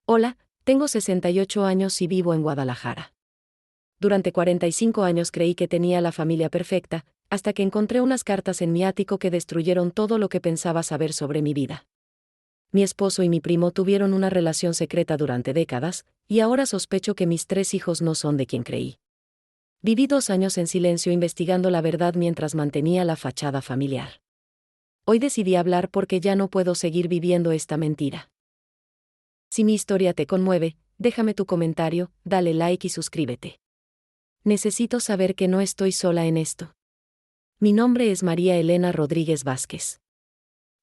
Hola, tengo 68 años y vivo en Guadalajara. Durante 45 años creí que tenía la familia perfecta, hasta que encontré unas cartas en mi ático que destruyeron todo lo que pensaba saber sobre mi vida. Mi esposo y mi primo tuvieron una relación secreta durante décadas, y ahora sospecho que mis 3 hijos no son de quien creí. Viví 2 años en silencio investigando la verdad mientras mantenía la fachada familiar. Hoy decidí hablar porque ya no puedo seguir viviendo esta mentira. Si mi historia te conmueve, déjame tu comentario, dale like y suscríbete. Necesito saber que no estoy sola en esto. Mi nombre es María Elena Rodríguez Vázquez.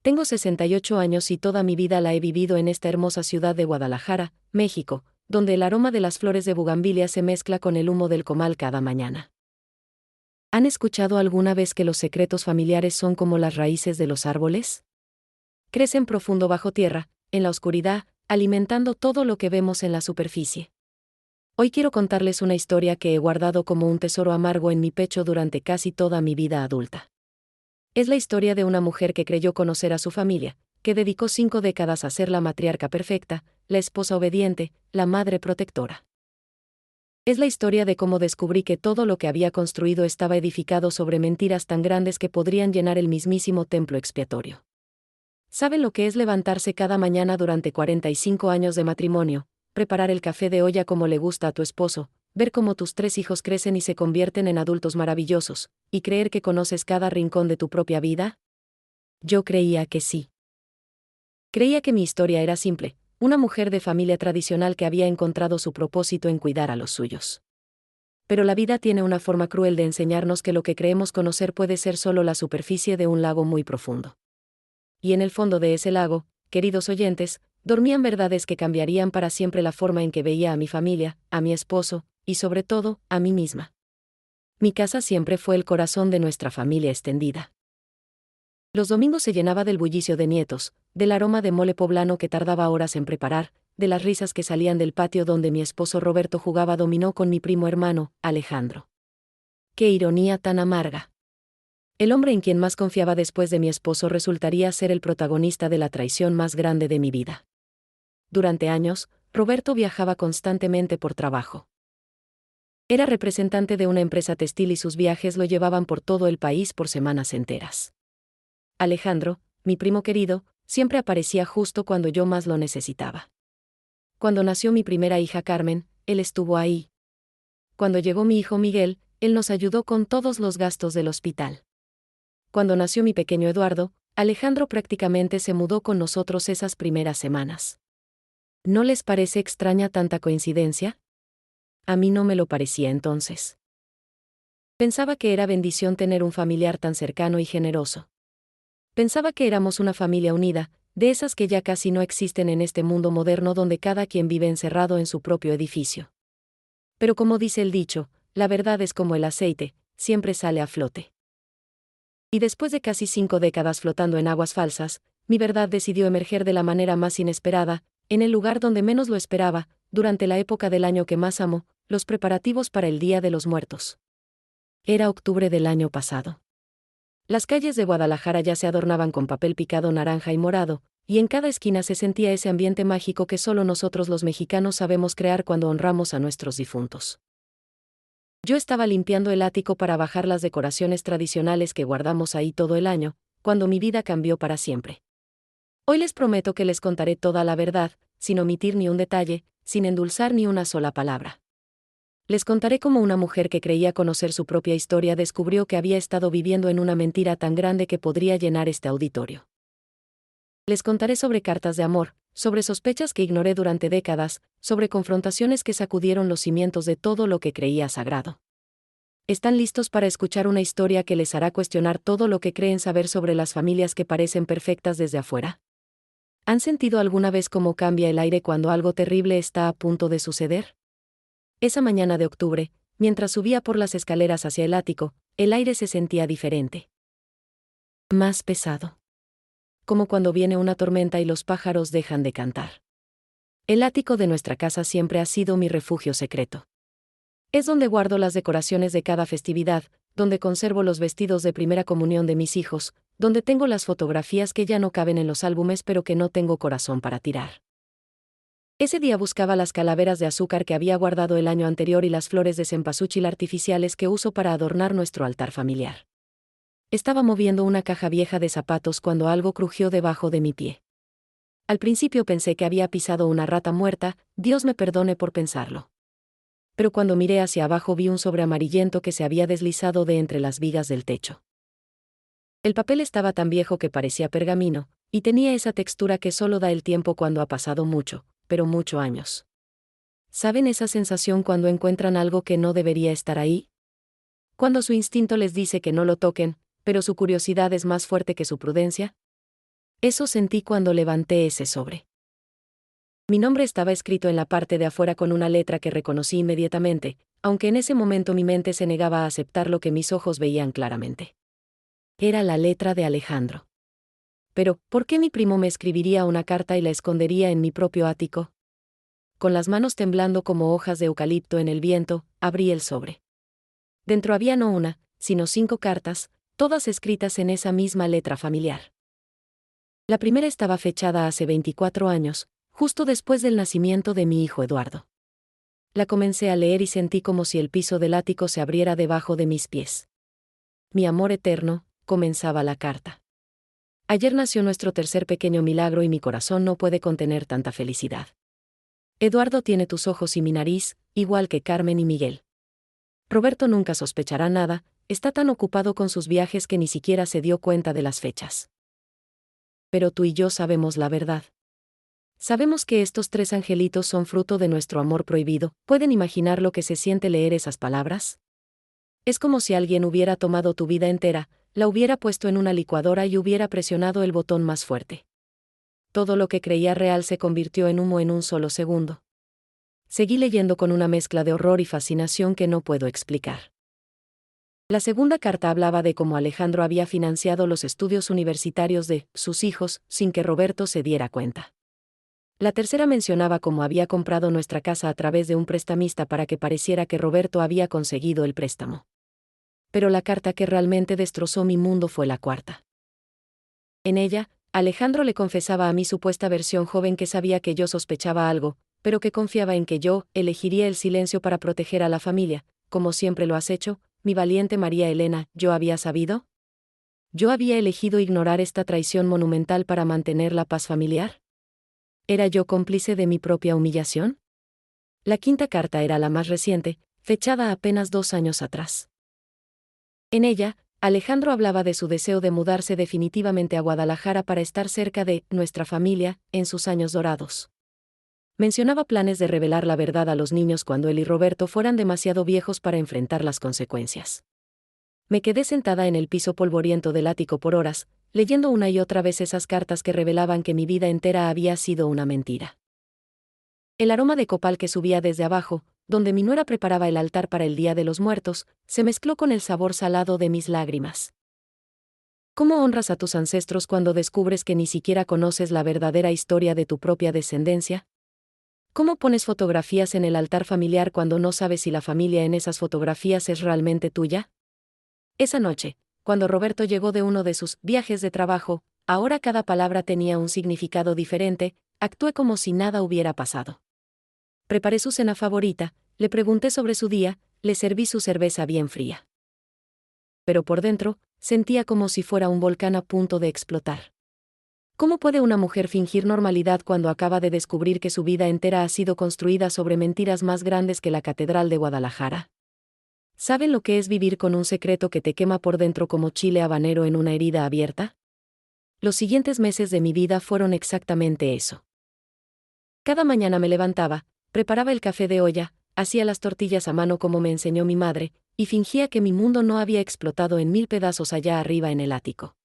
Tengo 68 años y toda mi vida la he vivido en esta hermosa ciudad de Guadalajara, México, donde el aroma de las flores de bugambilia se mezcla con el humo del comal cada mañana. ¿Han escuchado alguna vez que los secretos familiares son como las raíces de los árboles? Crecen profundo bajo tierra, en la oscuridad, alimentando todo lo que vemos en la superficie. Hoy quiero contarles una historia que he guardado como un tesoro amargo en mi pecho durante casi toda mi vida adulta. Es la historia de una mujer que creyó conocer a su familia, que dedicó 5 décadas a ser la matriarca perfecta, la esposa obediente, la madre protectora. Es la historia de cómo descubrí que todo lo que había construido estaba edificado sobre mentiras tan grandes que podrían llenar el mismísimo templo expiatorio. ¿Saben lo que es levantarse cada mañana durante 45 años de matrimonio, preparar el café de olla como le gusta a tu esposo, ver cómo tus 3 hijos crecen y se convierten en adultos maravillosos, y creer que conoces cada rincón de tu propia vida? Yo creía que sí. Creía que mi historia era simple, una mujer de familia tradicional que había encontrado su propósito en cuidar a los suyos. Pero la vida tiene una forma cruel de enseñarnos que lo que creemos conocer puede ser solo la superficie de un lago muy profundo. Y en el fondo de ese lago, queridos oyentes, dormían verdades que cambiarían para siempre la forma en que veía a mi familia, a mi esposo, y sobre todo, a mí misma. Mi casa siempre fue el corazón de nuestra familia extendida. Los domingos se llenaba del bullicio de nietos, del aroma de mole poblano que tardaba horas en preparar, de las risas que salían del patio donde mi esposo Roberto jugaba dominó con mi primo hermano, Alejandro. ¡Qué ironía tan amarga! El hombre en quien más confiaba después de mi esposo resultaría ser el protagonista de la traición más grande de mi vida. Durante años, Roberto viajaba constantemente por trabajo. Era representante de una empresa textil y sus viajes lo llevaban por todo el país por semanas enteras. Alejandro, mi primo querido, siempre aparecía justo cuando yo más lo necesitaba. Cuando nació mi primera hija Carmen, él estuvo ahí. Cuando llegó mi hijo Miguel, él nos ayudó con todos los gastos del hospital. Cuando nació mi pequeño Eduardo, Alejandro prácticamente se mudó con nosotros esas primeras semanas. ¿No les parece extraña tanta coincidencia? A mí no me lo parecía entonces. Pensaba que era bendición tener un familiar tan cercano y generoso. Pensaba que éramos una familia unida, de esas que ya casi no existen en este mundo moderno donde cada quien vive encerrado en su propio edificio. Pero como dice el dicho, la verdad es como el aceite, siempre sale a flote. Y después de casi 5 décadas flotando en aguas falsas, mi verdad decidió emerger de la manera más inesperada, en el lugar donde menos lo esperaba, durante la época del año que más amo, los preparativos para el Día de los Muertos. Era octubre del año pasado. Las calles de Guadalajara ya se adornaban con papel picado naranja y morado, y en cada esquina se sentía ese ambiente mágico que solo nosotros los mexicanos sabemos crear cuando honramos a nuestros difuntos. Yo estaba limpiando el ático para bajar las decoraciones tradicionales que guardamos ahí todo el año, cuando mi vida cambió para siempre. Hoy les prometo que les contaré toda la verdad, sin omitir ni un detalle, sin endulzar ni una sola palabra. Les contaré cómo una mujer que creía conocer su propia historia descubrió que había estado viviendo en una mentira tan grande que podría llenar este auditorio. Les contaré sobre cartas de amor, sobre sospechas que ignoré durante décadas, sobre confrontaciones que sacudieron los cimientos de todo lo que creía sagrado. ¿Están listos para escuchar una historia que les hará cuestionar todo lo que creen saber sobre las familias que parecen perfectas desde afuera? ¿Han sentido alguna vez cómo cambia el aire cuando algo terrible está a punto de suceder? Esa mañana de octubre, mientras subía por las escaleras hacia el ático, el aire se sentía diferente. Más pesado. Como cuando viene una tormenta y los pájaros dejan de cantar. El ático de nuestra casa siempre ha sido mi refugio secreto. Es donde guardo las decoraciones de cada festividad, donde conservo los vestidos de primera comunión de mis hijos, donde tengo las fotografías que ya no caben en los álbumes pero que no tengo corazón para tirar. Ese día buscaba las calaveras de azúcar que había guardado el año anterior y las flores de cempasúchil artificiales que uso para adornar nuestro altar familiar. Estaba moviendo una caja vieja de zapatos cuando algo crujió debajo de mi pie. Al principio pensé que había pisado una rata muerta, Dios me perdone por pensarlo. Pero cuando miré hacia abajo vi un sobre amarillento que se había deslizado de entre las vigas del techo. El papel estaba tan viejo que parecía pergamino, y tenía esa textura que solo da el tiempo cuando ha pasado mucho, pero muchos años. ¿Saben esa sensación cuando encuentran algo que no debería estar ahí? Cuando su instinto les dice que no lo toquen, pero su curiosidad es más fuerte que su prudencia. Eso sentí cuando levanté ese sobre. Mi nombre estaba escrito en la parte de afuera con una letra que reconocí inmediatamente, aunque en ese momento mi mente se negaba a aceptar lo que mis ojos veían claramente. Era la letra de Alejandro. Pero, ¿por qué mi primo me escribiría una carta y la escondería en mi propio ático? Con las manos temblando como hojas de eucalipto en el viento, abrí el sobre. Dentro había no una, sino 5 cartas, todas escritas en esa misma letra familiar. La primera estaba fechada hace 24 años, justo después del nacimiento de mi hijo Eduardo. La comencé a leer y sentí como si el piso del ático se abriera debajo de mis pies. Mi amor eterno, comenzaba la carta. Ayer nació nuestro tercer pequeño milagro y mi corazón no puede contener tanta felicidad. Eduardo tiene tus ojos y mi nariz, igual que Carmen y Miguel. Roberto nunca sospechará nada, está tan ocupado con sus viajes que ni siquiera se dio cuenta de las fechas. Pero tú y yo sabemos la verdad. Sabemos que estos 3 angelitos son fruto de nuestro amor prohibido. ¿Pueden imaginar lo que se siente leer esas palabras? Es como si alguien hubiera tomado tu vida entera, la hubiera puesto en una licuadora y hubiera presionado el botón más fuerte. Todo lo que creía real se convirtió en humo en un solo segundo. Seguí leyendo con una mezcla de horror y fascinación que no puedo explicar. La segunda carta hablaba de cómo Alejandro había financiado los estudios universitarios de sus hijos, sin que Roberto se diera cuenta. La tercera mencionaba cómo había comprado nuestra casa a través de un prestamista para que pareciera que Roberto había conseguido el préstamo. Pero la carta que realmente destrozó mi mundo fue la cuarta. En ella, Alejandro le confesaba a mi supuesta versión joven que sabía que yo sospechaba algo, pero que confiaba en que yo elegiría el silencio para proteger a la familia, como siempre lo has hecho, mi valiente María Elena. ¿Yo había sabido? ¿Yo había elegido ignorar esta traición monumental para mantener la paz familiar? ¿Era yo cómplice de mi propia humillación? La quinta carta era la más reciente, fechada apenas 2 años atrás. En ella, Alejandro hablaba de su deseo de mudarse definitivamente a Guadalajara para estar cerca de nuestra familia, en sus años dorados. Mencionaba planes de revelar la verdad a los niños cuando él y Roberto fueran demasiado viejos para enfrentar las consecuencias. Me quedé sentada en el piso polvoriento del ático por horas, leyendo una y otra vez esas cartas que revelaban que mi vida entera había sido una mentira. El aroma de copal que subía desde abajo, donde mi nuera preparaba el altar para el Día de los Muertos, se mezcló con el sabor salado de mis lágrimas. ¿Cómo honras a tus ancestros cuando descubres que ni siquiera conoces la verdadera historia de tu propia descendencia? ¿Cómo pones fotografías en el altar familiar cuando no sabes si la familia en esas fotografías es realmente tuya? Esa noche, cuando Roberto llegó de uno de sus viajes de trabajo, ahora cada palabra tenía un significado diferente, actué como si nada hubiera pasado. Preparé su cena favorita, le pregunté sobre su día, le serví su cerveza bien fría. Pero por dentro, sentía como si fuera un volcán a punto de explotar. ¿Cómo puede una mujer fingir normalidad cuando acaba de descubrir que su vida entera ha sido construida sobre mentiras más grandes que la Catedral de Guadalajara? ¿Saben lo que es vivir con un secreto que te quema por dentro como chile habanero en una herida abierta? Los siguientes meses de mi vida fueron exactamente eso. Cada mañana me levantaba, preparaba el café de olla, hacía las tortillas a mano como me enseñó mi madre, y fingía que mi mundo no había explotado en 1000 pedazos allá arriba en el ático.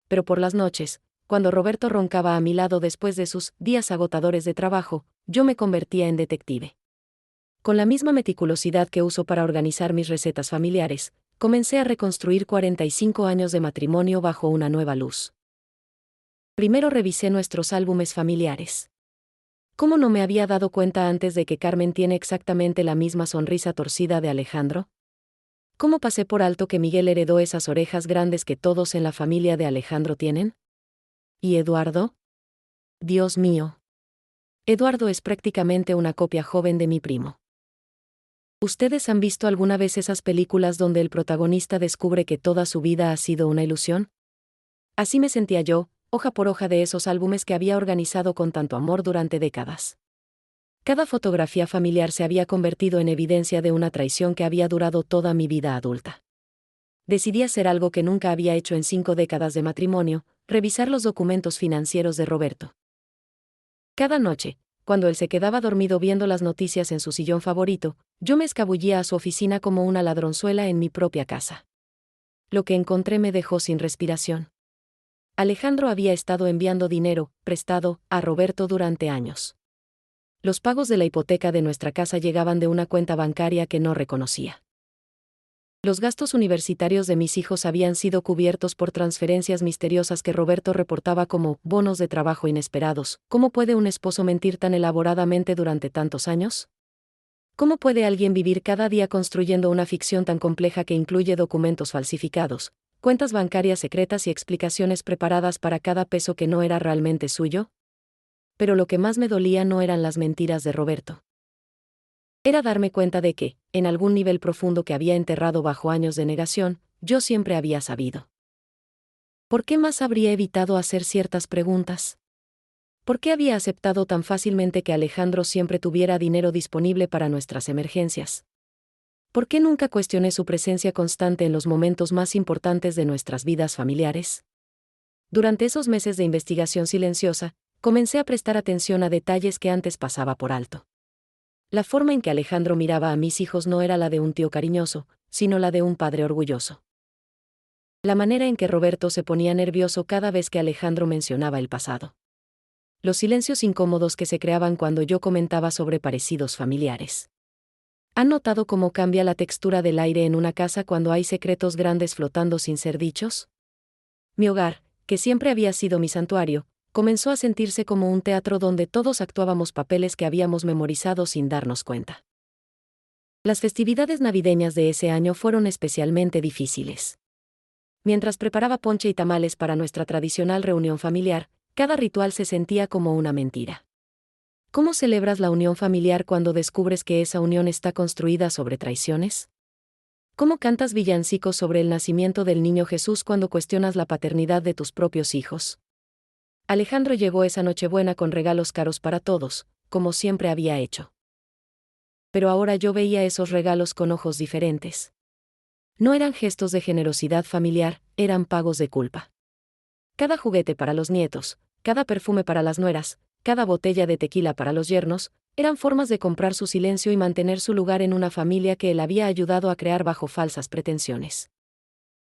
Pero por las noches, cuando Roberto roncaba a mi lado después de sus días agotadores de trabajo, yo me convertía en detective. Con la misma meticulosidad que uso para organizar mis recetas familiares, comencé a reconstruir 45 años de matrimonio bajo una nueva luz. Primero revisé nuestros álbumes familiares. ¿Cómo no me había dado cuenta antes de que Carmen tiene exactamente la misma sonrisa torcida de Alejandro? ¿Cómo pasé por alto que Miguel heredó esas orejas grandes que todos en la familia de Alejandro tienen? ¿Y Eduardo? Dios mío. Eduardo es prácticamente una copia joven de mi primo. ¿Ustedes han visto alguna vez esas películas donde el protagonista descubre que toda su vida ha sido una ilusión? Así me sentía yo, hoja por hoja de esos álbumes que había organizado con tanto amor durante décadas. Cada fotografía familiar se había convertido en evidencia de una traición que había durado toda mi vida adulta. Decidí hacer algo que nunca había hecho en 5 décadas de matrimonio: revisar los documentos financieros de Roberto. Cada noche, cuando él se quedaba dormido viendo las noticias en su sillón favorito, yo me escabullía a su oficina como una ladronzuela en mi propia casa. Lo que encontré me dejó sin respiración. Alejandro había estado enviando dinero, prestado, a Roberto durante años. Los pagos de la hipoteca de nuestra casa llegaban de una cuenta bancaria que no reconocía. Los gastos universitarios de mis hijos habían sido cubiertos por transferencias misteriosas que Roberto reportaba como bonos de trabajo inesperados. ¿Cómo puede un esposo mentir tan elaboradamente durante tantos años? ¿Cómo puede alguien vivir cada día construyendo una ficción tan compleja que incluye documentos falsificados, cuentas bancarias secretas y explicaciones preparadas para cada peso que no era realmente suyo? Pero lo que más me dolía no eran las mentiras de Roberto. Era darme cuenta de que, en algún nivel profundo que había enterrado bajo años de negación, yo siempre había sabido. ¿Por qué más habría evitado hacer ciertas preguntas? ¿Por qué había aceptado tan fácilmente que Alejandro siempre tuviera dinero disponible para nuestras emergencias? ¿Por qué nunca cuestioné su presencia constante en los momentos más importantes de nuestras vidas familiares? Durante esos meses de investigación silenciosa, comencé a prestar atención a detalles que antes pasaba por alto. La forma en que Alejandro miraba a mis hijos no era la de un tío cariñoso, sino la de un padre orgulloso. La manera en que Roberto se ponía nervioso cada vez que Alejandro mencionaba el pasado. Los silencios incómodos que se creaban cuando yo comentaba sobre parecidos familiares. ¿Han notado cómo cambia la textura del aire en una casa cuando hay secretos grandes flotando sin ser dichos? Mi hogar, que siempre había sido mi santuario, comenzó a sentirse como un teatro donde todos actuábamos papeles que habíamos memorizado sin darnos cuenta. Las festividades navideñas de ese año fueron especialmente difíciles. Mientras preparaba ponche y tamales para nuestra tradicional reunión familiar, cada ritual se sentía como una mentira. ¿Cómo celebras la unión familiar cuando descubres que esa unión está construida sobre traiciones? ¿Cómo cantas villancicos sobre el nacimiento del niño Jesús cuando cuestionas la paternidad de tus propios hijos? Alejandro llegó esa Nochebuena con regalos caros para todos, como siempre había hecho. Pero ahora yo veía esos regalos con ojos diferentes. No eran gestos de generosidad familiar, eran pagos de culpa. Cada juguete para los nietos, cada perfume para las nueras, cada botella de tequila para los yernos, eran formas de comprar su silencio y mantener su lugar en una familia que él había ayudado a crear bajo falsas pretensiones.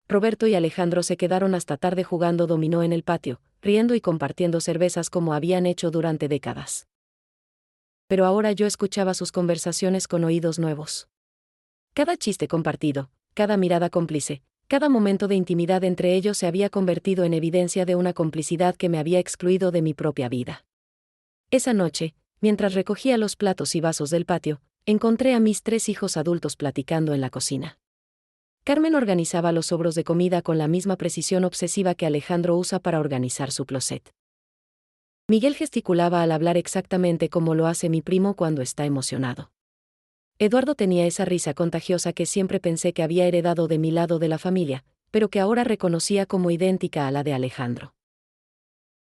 Roberto y Alejandro se quedaron hasta tarde jugando dominó en el patio, riendo y compartiendo cervezas como habían hecho durante décadas. Pero ahora yo escuchaba sus conversaciones con oídos nuevos. Cada chiste compartido, cada mirada cómplice, cada momento de intimidad entre ellos se había convertido en evidencia de una complicidad que me había excluido de mi propia vida. Esa noche, mientras recogía los platos y vasos del patio, encontré a mis 3 hijos adultos platicando en la cocina. Carmen organizaba los sobros de comida con la misma precisión obsesiva que Alejandro usa para organizar su closet. Miguel gesticulaba al hablar exactamente como lo hace mi primo cuando está emocionado. Eduardo tenía esa risa contagiosa que siempre pensé que había heredado de mi lado de la familia, pero que ahora reconocía como idéntica a la de Alejandro.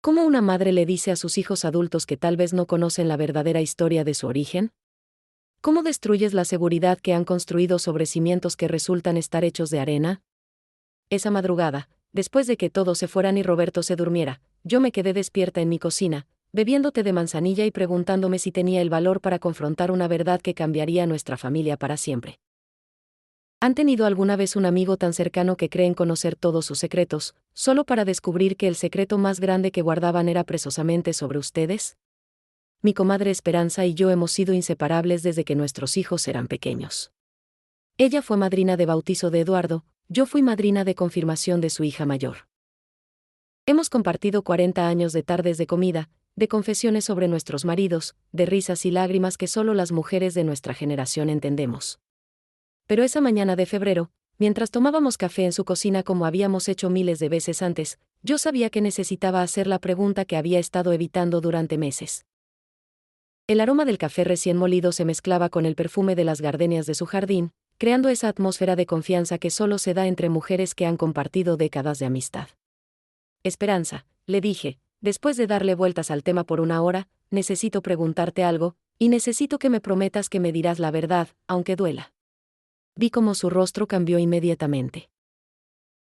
¿Cómo una madre le dice a sus hijos adultos que tal vez no conocen la verdadera historia de su origen? ¿Cómo destruyes la seguridad que han construido sobre cimientos que resultan estar hechos de arena? Esa madrugada, después de que todos se fueran y Roberto se durmiera, yo me quedé despierta en mi cocina, bebiendo té de manzanilla y preguntándome si tenía el valor para confrontar una verdad que cambiaría a nuestra familia para siempre. ¿Han tenido alguna vez un amigo tan cercano que creen conocer todos sus secretos, solo para descubrir que el secreto más grande que guardaban era precisamente sobre ustedes? Mi comadre Esperanza y yo hemos sido inseparables desde que nuestros hijos eran pequeños. Ella fue madrina de bautizo de Eduardo, yo fui madrina de confirmación de su hija mayor. Hemos compartido 40 años de tardes de comida, de confesiones sobre nuestros maridos, de risas y lágrimas que solo las mujeres de nuestra generación entendemos. Pero esa mañana de febrero, mientras tomábamos café en su cocina como habíamos hecho miles de veces antes, yo sabía que necesitaba hacer la pregunta que había estado evitando durante meses. El aroma del café recién molido se mezclaba con el perfume de las gardenias de su jardín, creando esa atmósfera de confianza que solo se da entre mujeres que han compartido décadas de amistad. Esperanza, le dije, después de darle vueltas al tema por una hora, necesito preguntarte algo, y necesito que me prometas que me dirás la verdad, aunque duela. Vi cómo su rostro cambió inmediatamente.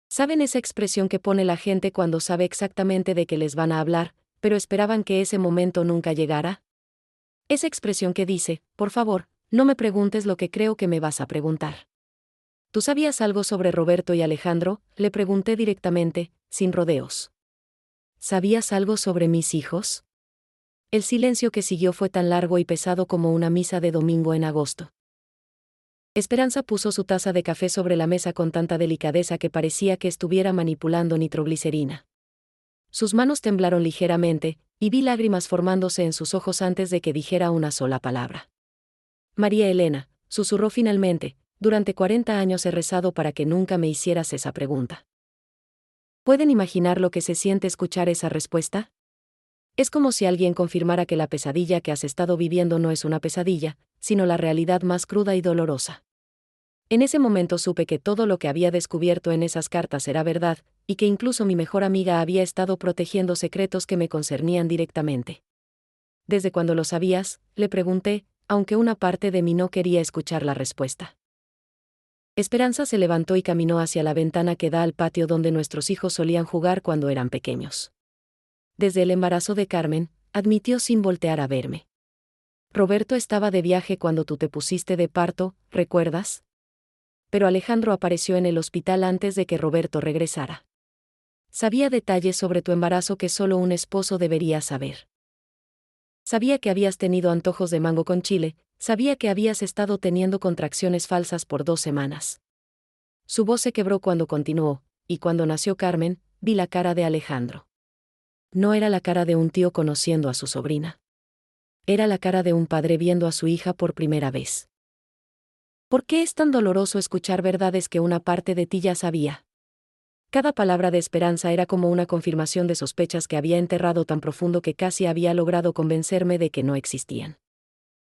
¿Saben esa expresión que pone la gente cuando sabe exactamente de qué les van a hablar, pero esperaban que ese momento nunca llegara? Esa expresión que dice, por favor, no me preguntes lo que creo que me vas a preguntar. ¿Tú sabías algo sobre Roberto y Alejandro?, le pregunté directamente, sin rodeos. ¿Sabías algo sobre mis hijos? El silencio que siguió fue tan largo y pesado como una misa de domingo en agosto. Esperanza puso su taza de café sobre la mesa con tanta delicadeza que parecía que estuviera manipulando nitroglicerina. Sus manos temblaron ligeramente, y vi lágrimas formándose en sus ojos antes de que dijera una sola palabra. María Elena, susurró finalmente, durante 40 años he rezado para que nunca me hicieras esa pregunta. ¿Pueden imaginar lo que se siente escuchar esa respuesta? Es como si alguien confirmara que la pesadilla que has estado viviendo no es una pesadilla, sino la realidad más cruda y dolorosa. En ese momento supe que todo lo que había descubierto en esas cartas era verdad, y que incluso mi mejor amiga había estado protegiendo secretos que me concernían directamente. ¿Desde cuándo lo sabías?, le pregunté, aunque una parte de mí no quería escuchar la respuesta. Esperanza se levantó y caminó hacia la ventana que da al patio donde nuestros hijos solían jugar cuando eran pequeños. Desde el embarazo de Carmen, admitió sin voltear a verme. Roberto estaba de viaje cuando tú te pusiste de parto, ¿recuerdas? Pero Alejandro apareció en el hospital antes de que Roberto regresara. Sabía detalles sobre tu embarazo que solo un esposo debería saber. Sabía que habías tenido antojos de mango con chile, sabía que habías estado teniendo contracciones falsas por 2 semanas. Su voz se quebró cuando continuó, y cuando nació Carmen, vi la cara de Alejandro. No era la cara de un tío conociendo a su sobrina. Era la cara de un padre viendo a su hija por primera vez. ¿Por qué es tan doloroso escuchar verdades que una parte de ti ya sabía? Cada palabra de Esperanza era como una confirmación de sospechas que había enterrado tan profundo que casi había logrado convencerme de que no existían.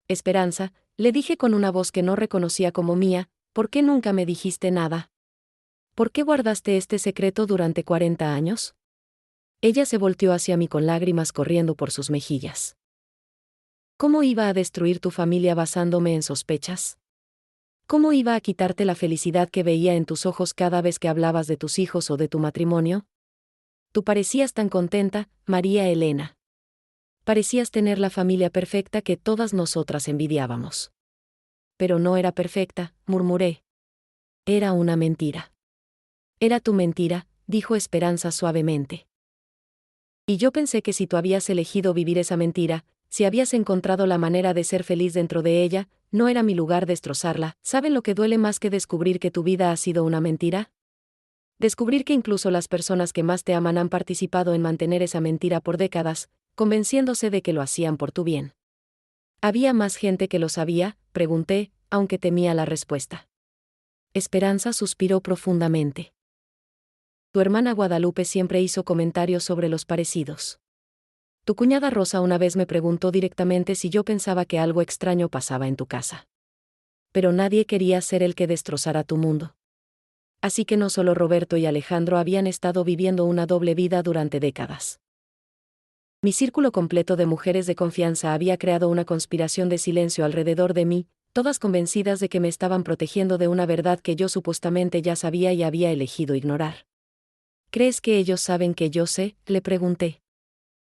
Esperanza, le dije con una voz que no reconocía como mía, ¿por qué nunca me dijiste nada? ¿Por qué guardaste este secreto durante 40 años? Ella se volteó hacia mí con lágrimas corriendo por sus mejillas. ¿Cómo iba a destruir tu familia basándome en sospechas? ¿Cómo iba a quitarte la felicidad que veía en tus ojos cada vez que hablabas de tus hijos o de tu matrimonio? Tú parecías tan contenta, María Elena. Parecías tener la familia perfecta que todas nosotras envidiábamos. Pero no era perfecta, murmuré. Era una mentira. Era tu mentira, dijo Esperanza suavemente. Y yo pensé que si tú habías elegido vivir esa mentira, si habías encontrado la manera de ser feliz dentro de ella, no era mi lugar destrozarla. ¿Saben lo que duele más que descubrir que tu vida ha sido una mentira? Descubrir que incluso las personas que más te aman han participado en mantener esa mentira por décadas, convenciéndose de que lo hacían por tu bien. ¿Había más gente que lo sabía?, pregunté, aunque temía la respuesta. Esperanza suspiró profundamente. Tu hermana Guadalupe siempre hizo comentarios sobre los parecidos. Tu cuñada Rosa una vez me preguntó directamente si yo pensaba que algo extraño pasaba en tu casa. Pero nadie quería ser el que destrozara tu mundo. Así que no solo Roberto y Alejandro habían estado viviendo una doble vida durante décadas. Mi círculo completo de mujeres de confianza había creado una conspiración de silencio alrededor de mí, todas convencidas de que me estaban protegiendo de una verdad que yo supuestamente ya sabía y había elegido ignorar. ¿Crees que ellos saben que yo sé?, le pregunté.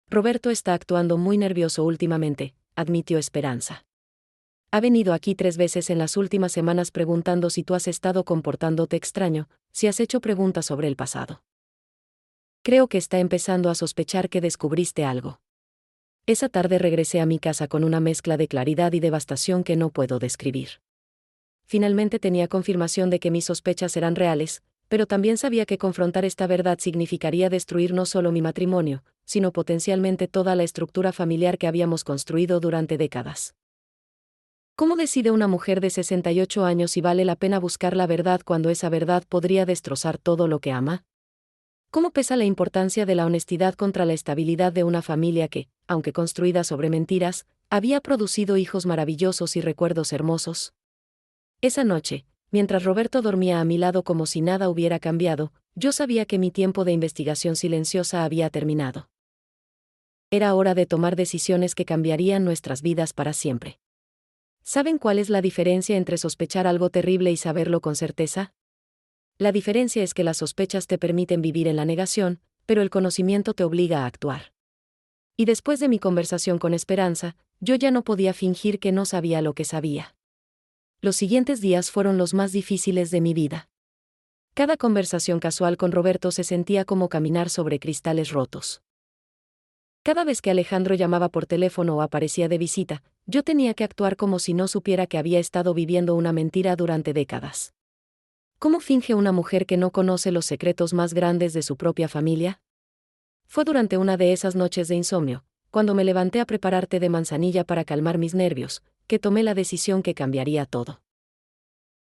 Roberto está actuando muy nervioso últimamente, admitió Esperanza. Ha venido aquí 3 veces en las últimas semanas preguntando si tú has estado comportándote extraño, si has hecho preguntas sobre el pasado. Creo que está empezando a sospechar que descubriste algo. Esa tarde regresé a mi casa con una mezcla de claridad y devastación que no puedo describir. Finalmente tenía confirmación de que mis sospechas eran reales, pero también sabía que confrontar esta verdad significaría destruir no solo mi matrimonio, sino potencialmente toda la estructura familiar que habíamos construido durante décadas. ¿Cómo decide una mujer de 68 años si vale la pena buscar la verdad cuando esa verdad podría destrozar todo lo que ama? ¿Cómo pesa la importancia de la honestidad contra la estabilidad de una familia que, aunque construida sobre mentiras, Había producido hijos maravillosos y recuerdos hermosos. Esa noche, mientras Roberto dormía a mi lado como si nada hubiera cambiado, yo sabía que mi tiempo de investigación silenciosa había terminado. Era hora de tomar decisiones que cambiarían nuestras vidas para siempre. ¿Saben cuál es la diferencia entre sospechar algo terrible y saberlo con certeza? La diferencia es que las sospechas te permiten vivir en la negación, pero el conocimiento te obliga a actuar. Y después de mi conversación con Esperanza, yo ya no podía fingir que no sabía lo que sabía. Los siguientes días fueron los más difíciles de mi vida. Cada conversación casual con Roberto se sentía como caminar sobre cristales rotos. Cada vez que Alejandro llamaba por teléfono o aparecía de visita, yo tenía que actuar como si no supiera que había estado viviendo una mentira durante décadas. ¿Cómo finge una mujer que no conoce los secretos más grandes de su propia familia? Fue durante una de esas noches de insomnio, cuando me levanté a preparar té de manzanilla para calmar mis nervios, que tomé la decisión que cambiaría todo.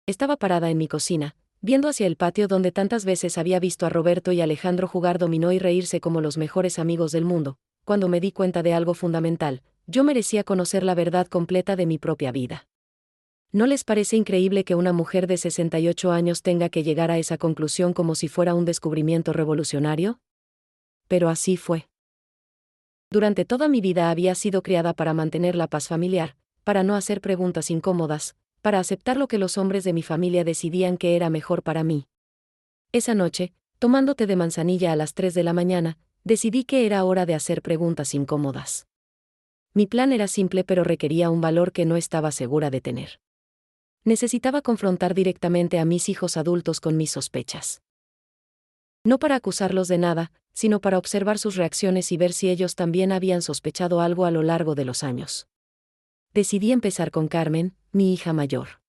Estaba parada en mi cocina, viendo hacia el patio donde tantas veces había visto a Roberto y Alejandro jugar dominó y reírse como los mejores amigos del mundo, cuando me di cuenta de algo fundamental: yo merecía conocer la verdad completa de mi propia vida. ¿No les parece increíble que una mujer de 68 años tenga que llegar a esa conclusión como si fuera un descubrimiento revolucionario? Pero así fue. Durante toda mi vida había sido criada para mantener la paz familiar, para no hacer preguntas incómodas, para aceptar lo que los hombres de mi familia decidían que era mejor para mí. Esa noche, tomando té de manzanilla a las 3 de la mañana, decidí que era hora de hacer preguntas incómodas. Mi plan era simple, pero requería un valor que no estaba segura de tener. Necesitaba confrontar directamente a mis hijos adultos con mis sospechas. No para acusarlos de nada, sino para observar sus reacciones y ver si ellos también habían sospechado algo a lo largo de los años. Decidí empezar con Carmen, mi hija mayor.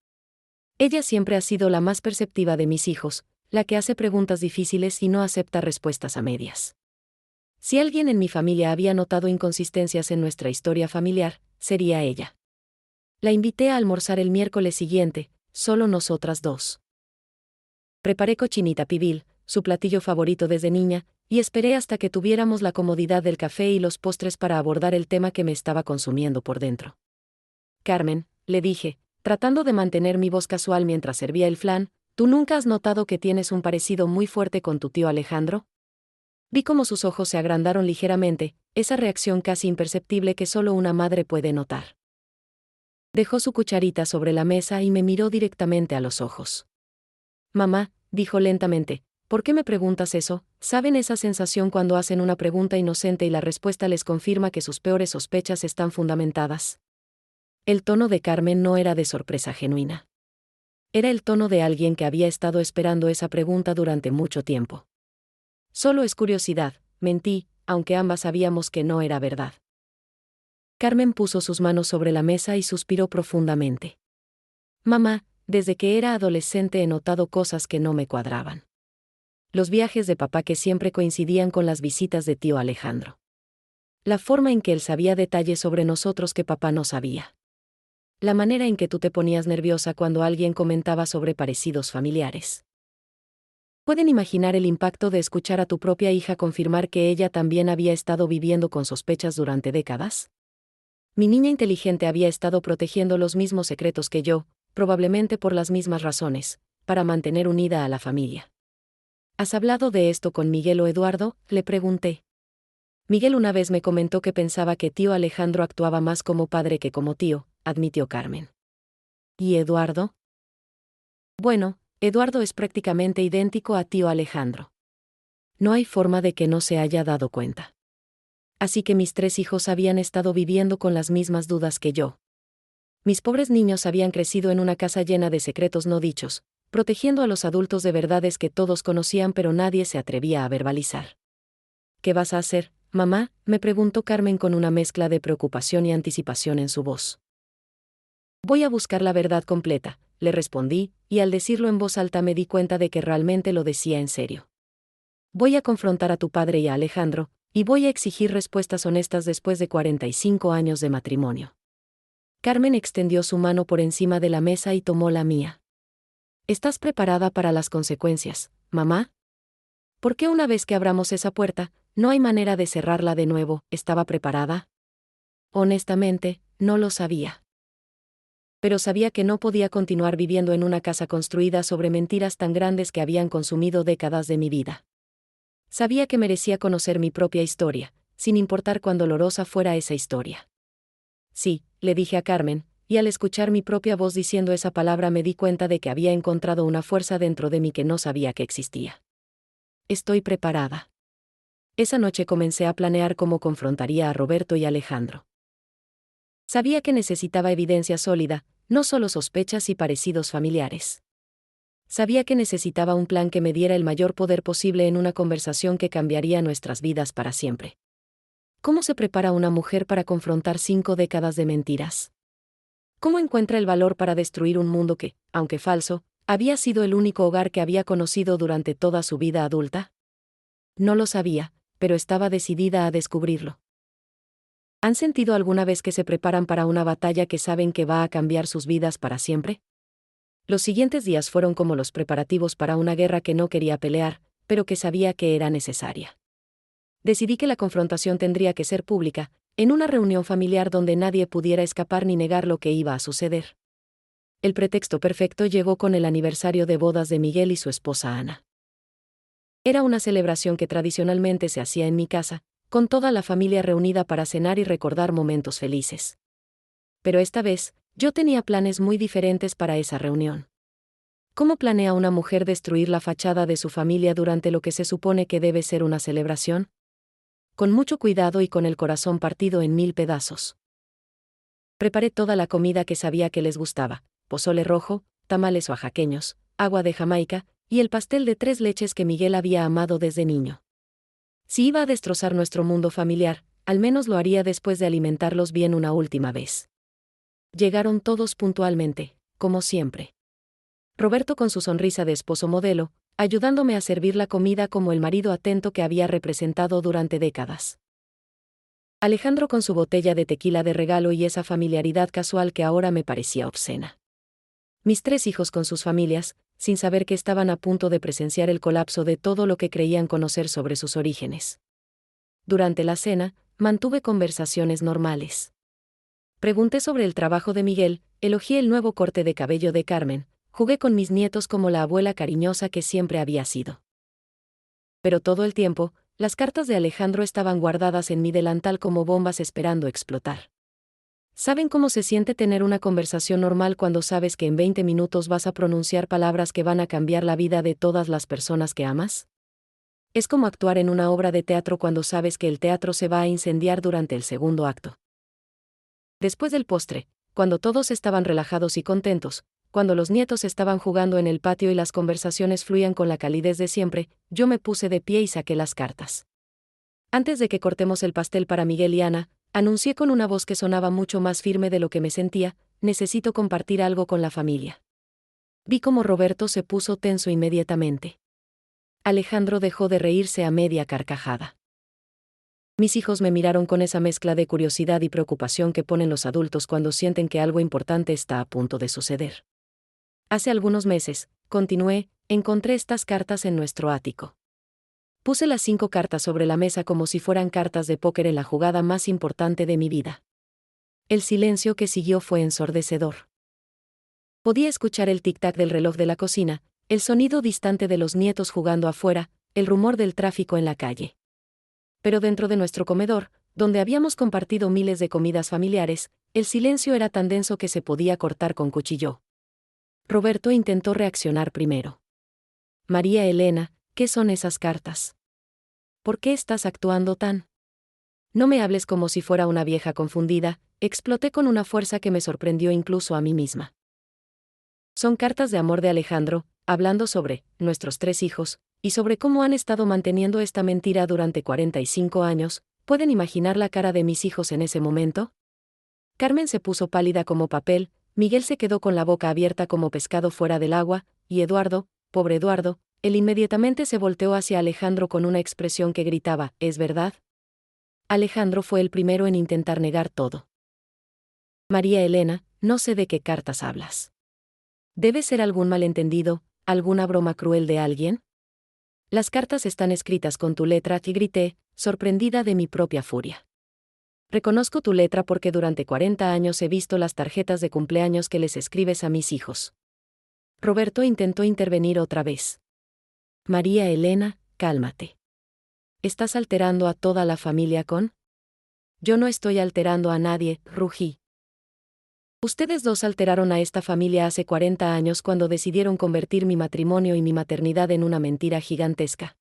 Ella siempre ha sido la más perceptiva de mis hijos, la que hace preguntas difíciles y no acepta respuestas a medias. Si alguien en mi familia había notado inconsistencias en nuestra historia familiar, sería ella. La invité a almorzar el miércoles siguiente, solo nosotras dos. Preparé cochinita pibil, su platillo favorito desde niña, y esperé hasta que tuviéramos la comodidad del café y los postres para abordar el tema que me estaba consumiendo por dentro. Carmen, le dije, tratando de mantener mi voz casual mientras servía el flan, ¿tú nunca has notado que tienes un parecido muy fuerte con tu tío Alejandro? Vi cómo sus ojos se agrandaron ligeramente, esa reacción casi imperceptible que solo una madre puede notar. Dejó su cucharita sobre la mesa y me miró directamente a los ojos. Mamá, dijo lentamente, ¿por qué me preguntas eso? ¿Saben esa sensación cuando hacen una pregunta inocente y la respuesta les confirma que sus peores sospechas están fundamentadas? El tono de Carmen no era de sorpresa genuina. Era el tono de alguien que había estado esperando esa pregunta durante mucho tiempo. Solo es curiosidad, mentí, aunque ambas sabíamos que no era verdad. Carmen puso sus manos sobre la mesa y suspiró profundamente. Mamá, desde que era adolescente he notado cosas que no me cuadraban. Los viajes de papá que siempre coincidían con las visitas de tío Alejandro. La forma en que él sabía detalles sobre nosotros que papá no sabía. La manera en que tú te ponías nerviosa cuando alguien comentaba sobre parecidos familiares. ¿Pueden imaginar el impacto de escuchar a tu propia hija confirmar que ella también había estado viviendo con sospechas durante décadas? Mi niña inteligente había estado protegiendo los mismos secretos que yo, probablemente por las mismas razones, para mantener unida a la familia. ¿Has hablado de esto con Miguel o Eduardo?, le pregunté. Miguel una vez me comentó que pensaba que tío Alejandro actuaba más como padre que como tío, admitió Carmen. ¿Y Eduardo? Bueno, Eduardo es prácticamente idéntico a tío Alejandro. No hay forma de que no se haya dado cuenta. Así que mis 3 hijos habían estado viviendo con las mismas dudas que yo. Mis pobres niños habían crecido en una casa llena de secretos no dichos, protegiendo a los adultos de verdades que todos conocían pero nadie se atrevía a verbalizar. ¿Qué vas a hacer, mamá?, me preguntó Carmen con una mezcla de preocupación y anticipación en su voz. Voy a buscar la verdad completa, le respondí, y al decirlo en voz alta me di cuenta de que realmente lo decía en serio. Voy a confrontar a tu padre y a Alejandro, y voy a exigir respuestas honestas después de 45 años de matrimonio. Carmen extendió su mano por encima de la mesa y tomó la mía. ¿Estás preparada para las consecuencias, mamá? ¿Por qué una vez que abramos esa puerta, no hay manera de cerrarla de nuevo? ¿Estaba preparada? Honestamente, no lo sabía. Pero sabía que no podía continuar viviendo en una casa construida sobre mentiras tan grandes que habían consumido décadas de mi vida. Sabía que merecía conocer mi propia historia, sin importar cuán dolorosa fuera esa historia. Sí, le dije a Carmen, y al escuchar mi propia voz diciendo esa palabra me di cuenta de que había encontrado una fuerza dentro de mí que no sabía que existía. Estoy preparada. Esa noche comencé a planear cómo confrontaría a Roberto y Alejandro. Sabía que necesitaba evidencia sólida, no solo sospechas y parecidos familiares. Sabía que necesitaba un plan que me diera el mayor poder posible en una conversación que cambiaría nuestras vidas para siempre. ¿Cómo se prepara una mujer para confrontar 5 décadas de mentiras? ¿Cómo encuentra el valor para destruir un mundo que, aunque falso, había sido el único hogar que había conocido durante toda su vida adulta? No lo sabía, pero estaba decidida a descubrirlo. ¿Han sentido alguna vez que se preparan para una batalla que saben que va a cambiar sus vidas para siempre? Los siguientes días fueron como los preparativos para una guerra que no quería pelear, pero que sabía que era necesaria. Decidí que la confrontación tendría que ser pública, en una reunión familiar donde nadie pudiera escapar ni negar lo que iba a suceder. El pretexto perfecto llegó con el aniversario de bodas de Miguel y su esposa Ana. Era una celebración que tradicionalmente se hacía en mi casa, con toda la familia reunida para cenar y recordar momentos felices. Pero esta vez, yo tenía planes muy diferentes para esa reunión. ¿Cómo planea una mujer destruir la fachada de su familia durante lo que se supone que debe ser una celebración? Con mucho cuidado y con el corazón partido en 1000 pedazos. Preparé toda la comida que sabía que les gustaba: pozole rojo, tamales oaxaqueños, agua de Jamaica, y el pastel de 3 leches que Miguel había amado desde niño. Si iba a destrozar nuestro mundo familiar, al menos lo haría después de alimentarlos bien una última vez. Llegaron todos puntualmente, como siempre. Roberto con su sonrisa de esposo modelo, ayudándome a servir la comida como el marido atento que había representado durante décadas. Alejandro con su botella de tequila de regalo y esa familiaridad casual que ahora me parecía obscena. Mis 3 hijos con sus familias, sin saber que estaban a punto de presenciar el colapso de todo lo que creían conocer sobre sus orígenes. Durante la cena, mantuve conversaciones normales. Pregunté sobre el trabajo de Miguel, elogié el nuevo corte de cabello de Carmen, jugué con mis nietos como la abuela cariñosa que siempre había sido. Pero todo el tiempo, las cartas de Alejandro estaban guardadas en mi delantal como bombas esperando explotar. ¿Saben cómo se siente tener una conversación normal cuando sabes que en 20 minutos vas a pronunciar palabras que van a cambiar la vida de todas las personas que amas? Es como actuar en una obra de teatro cuando sabes que el teatro se va a incendiar durante el segundo acto. Después del postre, cuando todos estaban relajados y contentos, cuando los nietos estaban jugando en el patio y las conversaciones fluían con la calidez de siempre, yo me puse de pie y saqué las cartas. Antes de que cortemos el pastel para Miguel y Ana, anuncié con una voz que sonaba mucho más firme de lo que me sentía: necesito compartir algo con la familia. Vi cómo Roberto se puso tenso inmediatamente. Alejandro dejó de reírse a media carcajada. Mis hijos me miraron con esa mezcla de curiosidad y preocupación que ponen los adultos cuando sienten que algo importante está a punto de suceder. Hace algunos meses, continué, encontré estas cartas en nuestro ático. Puse las 5 cartas sobre la mesa como si fueran cartas de póker en la jugada más importante de mi vida. El silencio que siguió fue ensordecedor. Podía escuchar el tic-tac del reloj de la cocina, el sonido distante de los nietos jugando afuera, el rumor del tráfico en la calle. Pero dentro de nuestro comedor, donde habíamos compartido miles de comidas familiares, el silencio era tan denso que se podía cortar con cuchillo. Roberto intentó reaccionar primero. María Elena, ¿qué son esas cartas? ¿Por qué estás actuando tan? No me hables como si fuera una vieja confundida, exploté con una fuerza que me sorprendió incluso a mí misma. Son cartas de amor de Alejandro, hablando sobre nuestros 3 hijos, y sobre cómo han estado manteniendo esta mentira durante 45 años. ¿Pueden imaginar la cara de mis hijos en ese momento? Carmen se puso pálida como papel, Miguel se quedó con la boca abierta como pescado fuera del agua, y Eduardo, pobre Eduardo, él inmediatamente se volteó hacia Alejandro con una expresión que gritaba: ¿es verdad? Alejandro fue el primero en intentar negar todo. María Elena, no sé de qué cartas hablas. ¿Debe ser algún malentendido, alguna broma cruel de alguien? Las cartas están escritas con tu letra, y grité, sorprendida de mi propia furia. Reconozco tu letra porque durante 40 años he visto las tarjetas de cumpleaños que les escribes a mis hijos. Roberto intentó intervenir otra vez. María Elena, cálmate. ¿Estás alterando a toda la familia con? Yo no estoy alterando a nadie, rugí. Ustedes dos alteraron a esta familia hace 40 años cuando decidieron convertir mi matrimonio y mi maternidad en una mentira gigantesca.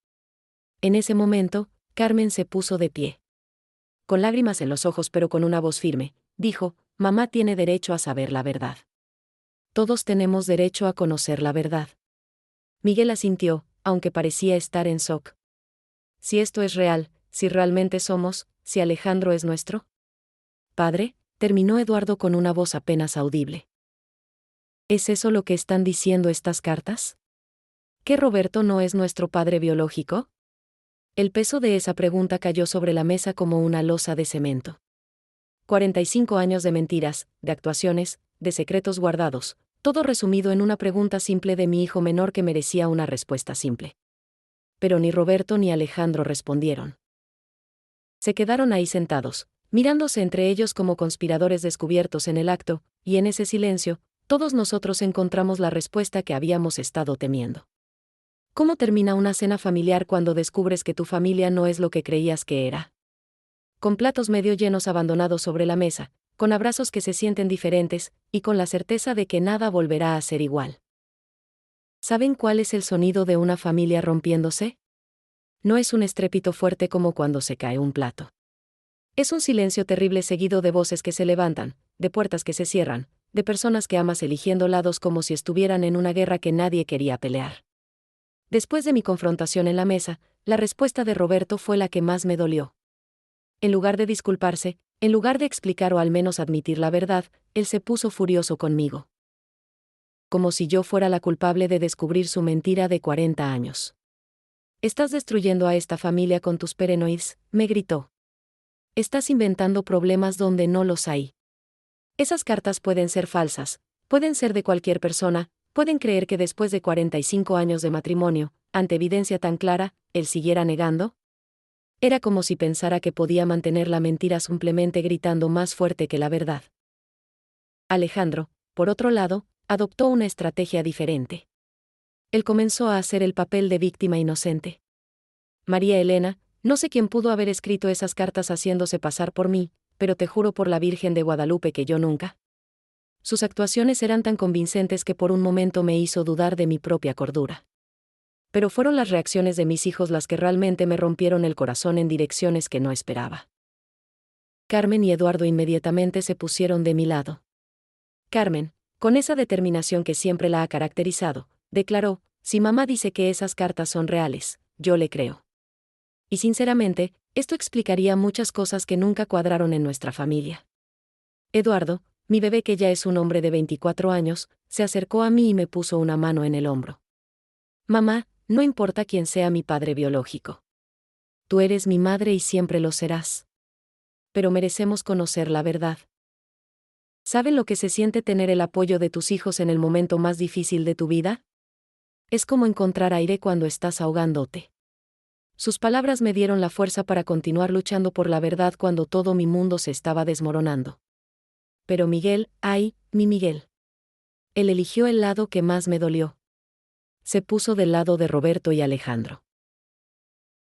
En ese momento, Carmen se puso de pie. Con lágrimas en los ojos pero con una voz firme, dijo, mamá tiene derecho a saber la verdad. Todos tenemos derecho a conocer la verdad. Miguel asintió, aunque parecía estar en shock. Si esto es real, si realmente somos, si Alejandro es nuestro padre, terminó Eduardo con una voz apenas audible. ¿Es eso lo que están diciendo estas cartas? ¿Que Roberto no es nuestro padre biológico? El peso de esa pregunta cayó sobre la mesa como una losa de cemento. 45 años de mentiras, de actuaciones, de secretos guardados, todo resumido en una pregunta simple de mi hijo menor que merecía una respuesta simple. Pero ni Roberto ni Alejandro respondieron. Se quedaron ahí sentados, mirándose entre ellos como conspiradores descubiertos en el acto, y en ese silencio, todos nosotros encontramos la respuesta que habíamos estado temiendo. ¿Cómo termina una cena familiar cuando descubres que tu familia no es lo que creías que era? Con platos medio llenos abandonados sobre la mesa, con abrazos que se sienten diferentes, y con la certeza de que nada volverá a ser igual. ¿Saben cuál es el sonido de una familia rompiéndose? No es un estrépito fuerte como cuando se cae un plato. Es un silencio terrible seguido de voces que se levantan, de puertas que se cierran, de personas que amas eligiendo lados como si estuvieran en una guerra que nadie quería pelear. Después de mi confrontación en la mesa, la respuesta de Roberto fue la que más me dolió. En lugar de disculparse, en lugar de explicar o al menos admitir la verdad, él se puso furioso conmigo. Como si yo fuera la culpable de descubrir su mentira de 40 años. Estás destruyendo a esta familia con tus paranoids, me gritó. Estás inventando problemas donde no los hay. Esas cartas pueden ser falsas, pueden ser de cualquier persona, pueden creer que después de 45 años de matrimonio, ante evidencia tan clara, él siguiera negando. Era como si pensara que podía mantener la mentira simplemente gritando más fuerte que la verdad. Alejandro, por otro lado, adoptó una estrategia diferente. Él comenzó a hacer el papel de víctima inocente. María Elena, no sé quién pudo haber escrito esas cartas haciéndose pasar por mí, pero te juro por la Virgen de Guadalupe que yo nunca. Sus actuaciones eran tan convincentes que por un momento me hizo dudar de mi propia cordura. Pero fueron las reacciones de mis hijos las que realmente me rompieron el corazón en direcciones que no esperaba. Carmen y Eduardo inmediatamente se pusieron de mi lado. Carmen, con esa determinación que siempre la ha caracterizado, declaró, si mamá dice que esas cartas son reales, yo le creo. Y sinceramente, esto explicaría muchas cosas que nunca cuadraron en nuestra familia. Eduardo, mi bebé que ya es un hombre de 24 años, se acercó a mí y me puso una mano en el hombro. Mamá, no importa quién sea mi padre biológico. Tú eres mi madre y siempre lo serás. Pero merecemos conocer la verdad. ¿Saben lo que se siente tener el apoyo de tus hijos en el momento más difícil de tu vida? Es como encontrar aire cuando estás ahogándote. Sus palabras me dieron la fuerza para continuar luchando por la verdad cuando todo mi mundo se estaba desmoronando. Pero Miguel, ay, mi Miguel. Él eligió el lado que más me dolió. Se puso del lado de Roberto y Alejandro.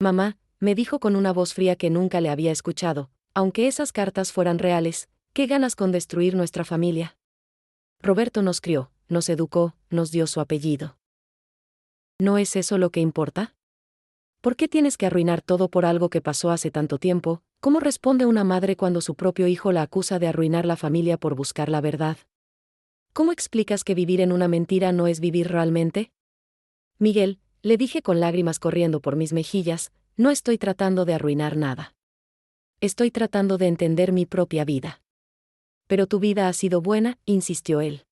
Mamá, me dijo con una voz fría que nunca le había escuchado, aunque esas cartas fueran reales, ¿qué ganas con destruir nuestra familia? Roberto nos crió, nos educó, nos dio su apellido. ¿No es eso lo que importa? ¿Por qué tienes que arruinar todo por algo que pasó hace tanto tiempo? ¿Cómo responde una madre cuando su propio hijo la acusa de arruinar la familia por buscar la verdad? ¿Cómo explicas que vivir en una mentira no es vivir realmente? Miguel, le dije con lágrimas corriendo por mis mejillas, no estoy tratando de arruinar nada. Estoy tratando de entender mi propia vida. Pero tu vida ha sido buena, insistió él.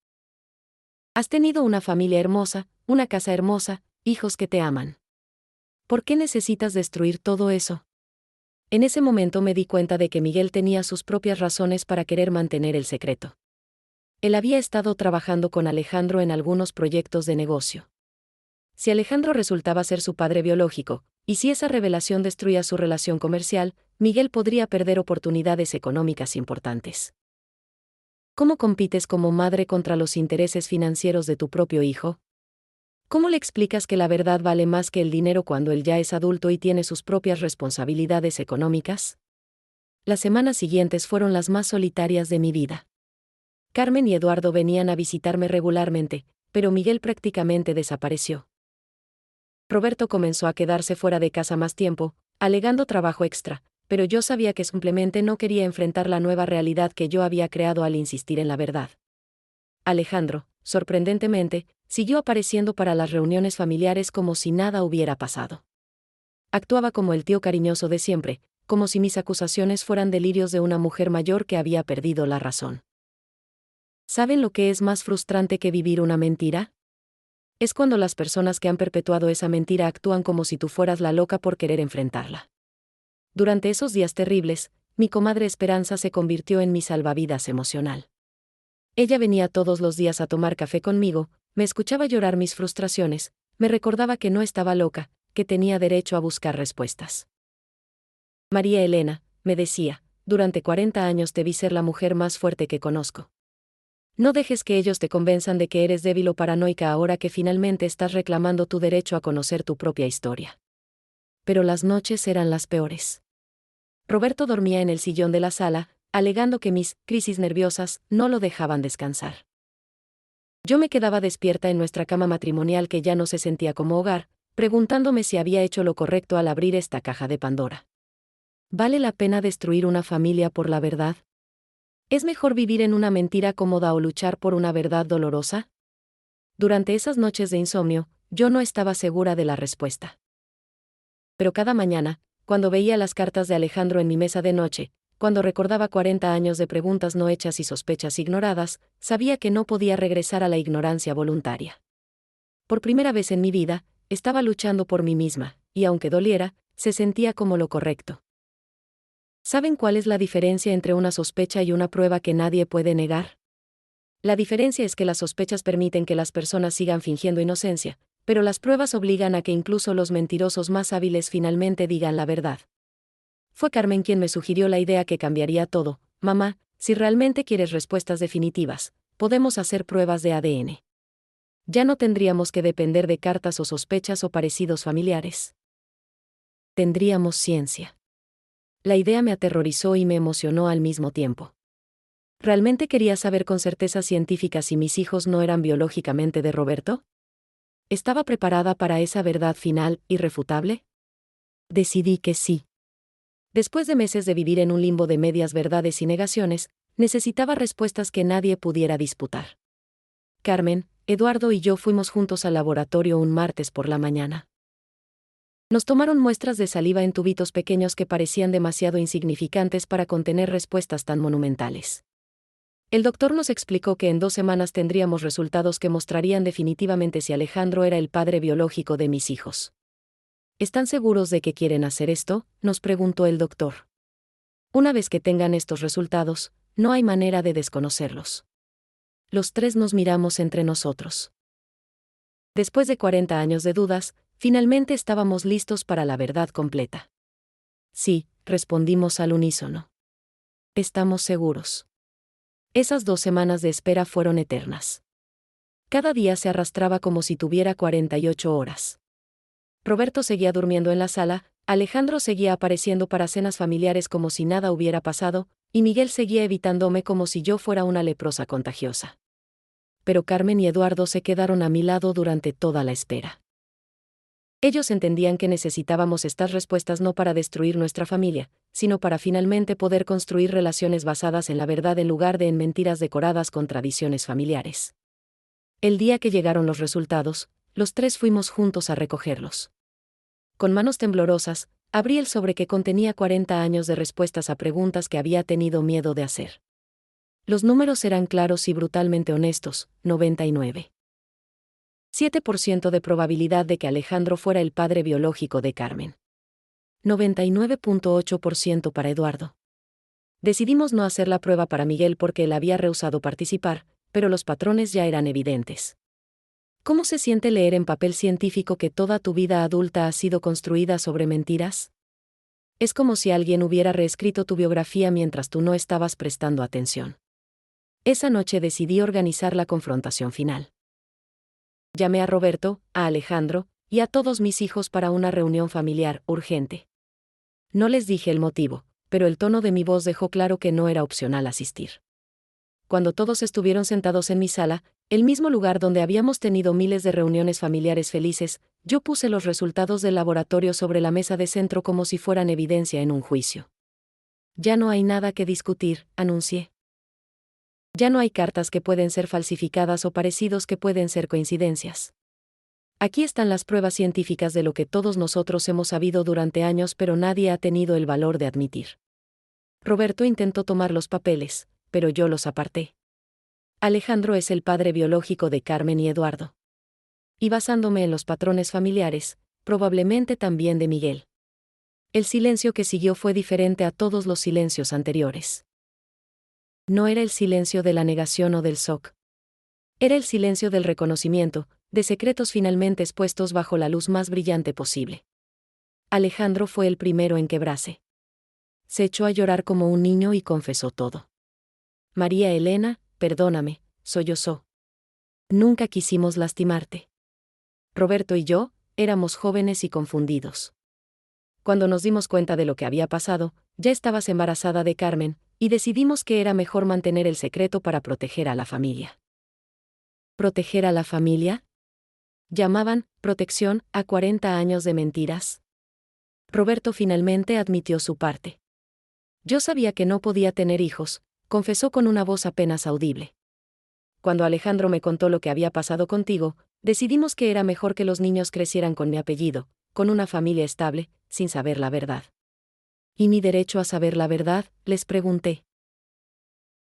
Has tenido una familia hermosa, una casa hermosa, hijos que te aman. ¿Por qué necesitas destruir todo eso? En ese momento me di cuenta de que Miguel tenía sus propias razones para querer mantener el secreto. Él había estado trabajando con Alejandro en algunos proyectos de negocio. Si Alejandro resultaba ser su padre biológico, y si esa revelación destruía su relación comercial, Miguel podría perder oportunidades económicas importantes. ¿Cómo compites como madre contra los intereses financieros de tu propio hijo? ¿Cómo le explicas que la verdad vale más que el dinero cuando él ya es adulto y tiene sus propias responsabilidades económicas? Las semanas siguientes fueron las más solitarias de mi vida. Carmen y Eduardo venían a visitarme regularmente, pero Miguel prácticamente desapareció. Roberto comenzó a quedarse fuera de casa más tiempo, alegando trabajo extra, pero yo sabía que simplemente no quería enfrentar la nueva realidad que yo había creado al insistir en la verdad. Alejandro, sorprendentemente, siguió apareciendo para las reuniones familiares como si nada hubiera pasado. Actuaba como el tío cariñoso de siempre, como si mis acusaciones fueran delirios de una mujer mayor que había perdido la razón. ¿Saben lo que es más frustrante que vivir una mentira? Es cuando las personas que han perpetuado esa mentira actúan como si tú fueras la loca por querer enfrentarla. Durante esos días terribles, mi comadre Esperanza se convirtió en mi salvavidas emocional. Ella venía todos los días a tomar café conmigo, me escuchaba llorar mis frustraciones, me recordaba que no estaba loca, que tenía derecho a buscar respuestas. María Elena, me decía, durante 40 años te vi ser la mujer más fuerte que conozco. No dejes que ellos te convenzan de que eres débil o paranoica ahora que finalmente estás reclamando tu derecho a conocer tu propia historia. Pero las noches eran las peores. Roberto dormía en el sillón de la sala, alegando que mis crisis nerviosas no lo dejaban descansar. Yo me quedaba despierta en nuestra cama matrimonial que ya no se sentía como hogar, preguntándome si había hecho lo correcto al abrir esta caja de Pandora. ¿Vale la pena destruir una familia por la verdad? ¿Es mejor vivir en una mentira cómoda o luchar por una verdad dolorosa? Durante esas noches de insomnio, yo no estaba segura de la respuesta. Pero cada mañana, cuando veía las cartas de Alejandro en mi mesa de noche, cuando recordaba 40 años de preguntas no hechas y sospechas ignoradas, sabía que no podía regresar a la ignorancia voluntaria. Por primera vez en mi vida, estaba luchando por mí misma, y aunque doliera, se sentía como lo correcto. ¿Saben cuál es la diferencia entre una sospecha y una prueba que nadie puede negar? La diferencia es que las sospechas permiten que las personas sigan fingiendo inocencia, pero las pruebas obligan a que incluso los mentirosos más hábiles finalmente digan la verdad. Fue Carmen quien me sugirió la idea que cambiaría todo. Mamá, si realmente quieres respuestas definitivas, podemos hacer pruebas de ADN. Ya no tendríamos que depender de cartas o sospechas o parecidos familiares. Tendríamos ciencia. La idea me aterrorizó y me emocionó al mismo tiempo. ¿Realmente quería saber con certeza científica si mis hijos no eran biológicamente de Roberto? ¿Estaba preparada para esa verdad final, irrefutable? Decidí que sí. Después de meses de vivir en un limbo de medias verdades y negaciones, necesitaba respuestas que nadie pudiera disputar. Carmen, Eduardo y yo fuimos juntos al laboratorio un martes por la mañana. Nos tomaron muestras de saliva en tubitos pequeños que parecían demasiado insignificantes para contener respuestas tan monumentales. El doctor nos explicó que en 2 semanas tendríamos resultados que mostrarían definitivamente si Alejandro era el padre biológico de mis hijos. ¿Están seguros de que quieren hacer esto?, nos preguntó el doctor. Una vez que tengan estos resultados, no hay manera de desconocerlos. Los 3 nos miramos entre nosotros. Después de 40 años de dudas, finalmente estábamos listos para la verdad completa. Sí, respondimos al unísono. Estamos seguros. Esas 2 semanas de espera fueron eternas. Cada día se arrastraba como si tuviera 48 horas. Roberto seguía durmiendo en la sala, Alejandro seguía apareciendo para cenas familiares como si nada hubiera pasado, y Miguel seguía evitándome como si yo fuera una leprosa contagiosa. Pero Carmen y Eduardo se quedaron a mi lado durante toda la espera. Ellos entendían que necesitábamos estas respuestas no para destruir nuestra familia, sino para finalmente poder construir relaciones basadas en la verdad en lugar de en mentiras decoradas con tradiciones familiares. El día que llegaron los resultados, los 3 fuimos juntos a recogerlos. Con manos temblorosas, abrí el sobre que contenía 40 años de respuestas a preguntas que había tenido miedo de hacer. Los números eran claros y brutalmente honestos: 99. 7% de probabilidad de que Alejandro fuera el padre biológico de Carmen. 99.8% para Eduardo. Decidimos no hacer la prueba para Miguel porque él había rehusado participar, pero los patrones ya eran evidentes. ¿Cómo se siente leer en papel científico que toda tu vida adulta ha sido construida sobre mentiras? Es como si alguien hubiera reescrito tu biografía mientras tú no estabas prestando atención. Esa noche decidí organizar la confrontación final. Llamé a Roberto, a Alejandro, y a todos mis hijos para una reunión familiar urgente. No les dije el motivo, pero el tono de mi voz dejó claro que no era opcional asistir. Cuando todos estuvieron sentados en mi sala, el mismo lugar donde habíamos tenido miles de reuniones familiares felices, yo puse los resultados del laboratorio sobre la mesa de centro como si fueran evidencia en un juicio. Ya no hay nada que discutir, anuncié. Ya no hay cartas que pueden ser falsificadas o parecidos que pueden ser coincidencias. Aquí están las pruebas científicas de lo que todos nosotros hemos sabido durante años, pero nadie ha tenido el valor de admitir. Roberto intentó tomar los papeles, pero yo los aparté. Alejandro es el padre biológico de Carmen y Eduardo. Y basándome en los patrones familiares, probablemente también de Miguel. El silencio que siguió fue diferente a todos los silencios anteriores. No era el silencio de la negación o del shock. Era el silencio del reconocimiento, de secretos finalmente expuestos bajo la luz más brillante posible. Alejandro fue el primero en quebrarse. Se echó a llorar como un niño y confesó todo. María Elena, perdóname, sollozó. Nunca quisimos lastimarte. Roberto y yo, éramos jóvenes y confundidos. Cuando nos dimos cuenta de lo que había pasado, ya estabas embarazada de Carmen, y decidimos que era mejor mantener el secreto para proteger a la familia. ¿Proteger a la familia? Llamaban protección a 40 años de mentiras. Roberto finalmente admitió su parte. Yo sabía que no podía tener hijos, confesó con una voz apenas audible. Cuando Alejandro me contó lo que había pasado contigo, decidimos que era mejor que los niños crecieran con mi apellido, con una familia estable, sin saber la verdad. ¿Y mi derecho a saber la verdad?, les pregunté.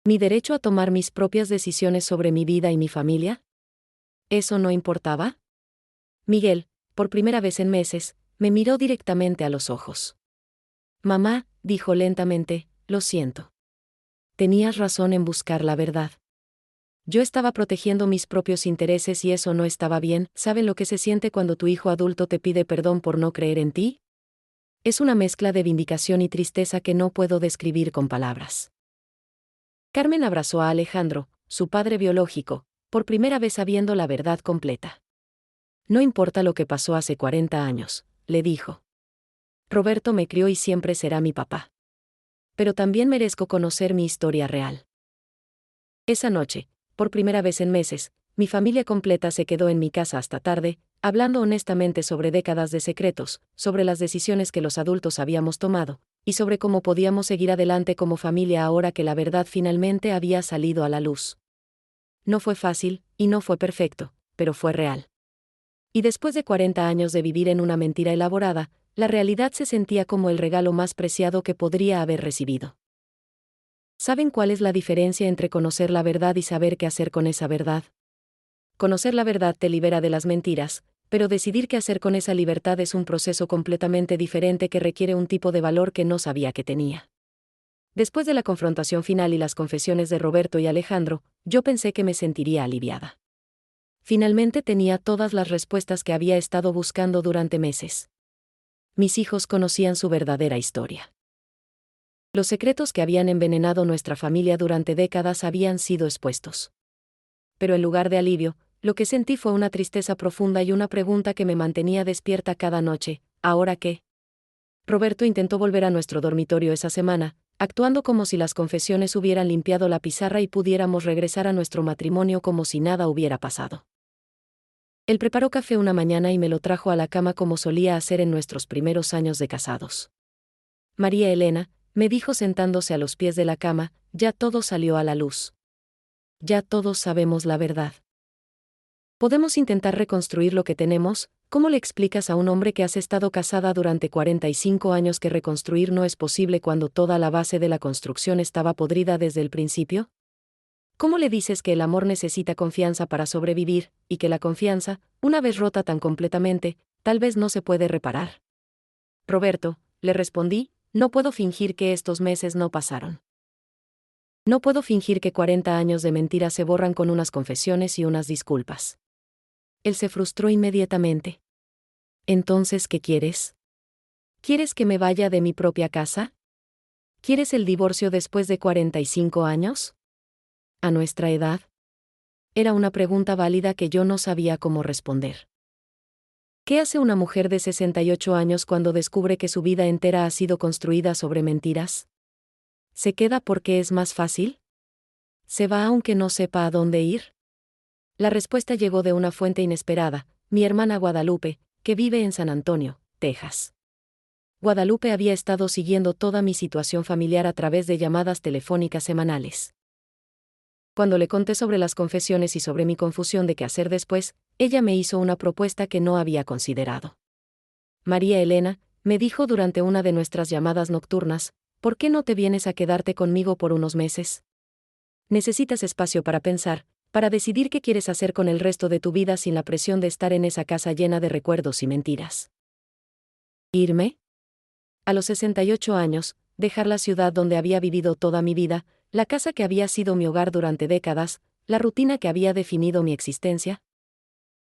¿Mi derecho a tomar mis propias decisiones sobre mi vida y mi familia? ¿Eso no importaba? Miguel, por primera vez en meses, me miró directamente a los ojos. Mamá, dijo lentamente, lo siento. Tenías razón en buscar la verdad. Yo estaba protegiendo mis propios intereses y eso no estaba bien. ¿Saben lo que se siente cuando tu hijo adulto te pide perdón por no creer en ti? Es una mezcla de vindicación y tristeza que no puedo describir con palabras. Carmen abrazó a Alejandro, su padre biológico, por primera vez sabiendo la verdad completa. No importa lo que pasó hace 40 años, le dijo. Roberto me crió y siempre será mi papá. Pero también merezco conocer mi historia real. Esa noche, por primera vez en meses, mi familia completa se quedó en mi casa hasta tarde, hablando honestamente sobre décadas de secretos, sobre las decisiones que los adultos habíamos tomado, y sobre cómo podíamos seguir adelante como familia ahora que la verdad finalmente había salido a la luz. No fue fácil, y no fue perfecto, pero fue real. Y después de 40 años de vivir en una mentira elaborada, la realidad se sentía como el regalo más preciado que podría haber recibido. ¿Saben cuál es la diferencia entre conocer la verdad y saber qué hacer con esa verdad? Conocer la verdad te libera de las mentiras, pero decidir qué hacer con esa libertad es un proceso completamente diferente que requiere un tipo de valor que no sabía que tenía. Después de la confrontación final y las confesiones de Roberto y Alejandro, yo pensé que me sentiría aliviada. Finalmente tenía todas las respuestas que había estado buscando durante meses. Mis hijos conocían su verdadera historia. Los secretos que habían envenenado nuestra familia durante décadas habían sido expuestos. Pero en lugar de alivio, lo que sentí fue una tristeza profunda y una pregunta que me mantenía despierta cada noche: ¿ahora qué? Roberto intentó volver a nuestro dormitorio esa semana, actuando como si las confesiones hubieran limpiado la pizarra y pudiéramos regresar a nuestro matrimonio como si nada hubiera pasado. Él preparó café una mañana y me lo trajo a la cama como solía hacer en nuestros primeros años de casados. María Elena, me dijo sentándose a los pies de la cama, ya todo salió a la luz. Ya todos sabemos la verdad. ¿Podemos intentar reconstruir lo que tenemos? ¿Cómo le explicas a un hombre que has estado casada durante 45 años que reconstruir no es posible cuando toda la base de la construcción estaba podrida desde el principio? ¿Cómo le dices que el amor necesita confianza para sobrevivir, y que la confianza, una vez rota tan completamente, tal vez no se puede reparar? Roberto, le respondí, no puedo fingir que estos meses no pasaron. No puedo fingir que 40 años de mentiras se borran con unas confesiones y unas disculpas. Él se frustró inmediatamente. ¿Entonces qué quieres? ¿Quieres que me vaya de mi propia casa? ¿Quieres el divorcio después de 45 años? ¿A nuestra edad? Era una pregunta válida que yo no sabía cómo responder. ¿Qué hace una mujer de 68 años cuando descubre que su vida entera ha sido construida sobre mentiras? ¿Se queda porque es más fácil? ¿Se va aunque no sepa a dónde ir? La respuesta llegó de una fuente inesperada, mi hermana Guadalupe, que vive en San Antonio, Texas. Guadalupe había estado siguiendo toda mi situación familiar a través de llamadas telefónicas semanales. Cuando le conté sobre las confesiones y sobre mi confusión de qué hacer después, ella me hizo una propuesta que no había considerado. María Elena, me dijo durante una de nuestras llamadas nocturnas, ¿por qué no te vienes a quedarte conmigo por unos meses? Necesitas espacio para pensar, para decidir qué quieres hacer con el resto de tu vida sin la presión de estar en esa casa llena de recuerdos y mentiras. ¿Irme? A los 68 años, dejar la ciudad donde había vivido toda mi vida, la casa que había sido mi hogar durante décadas, la rutina que había definido mi existencia.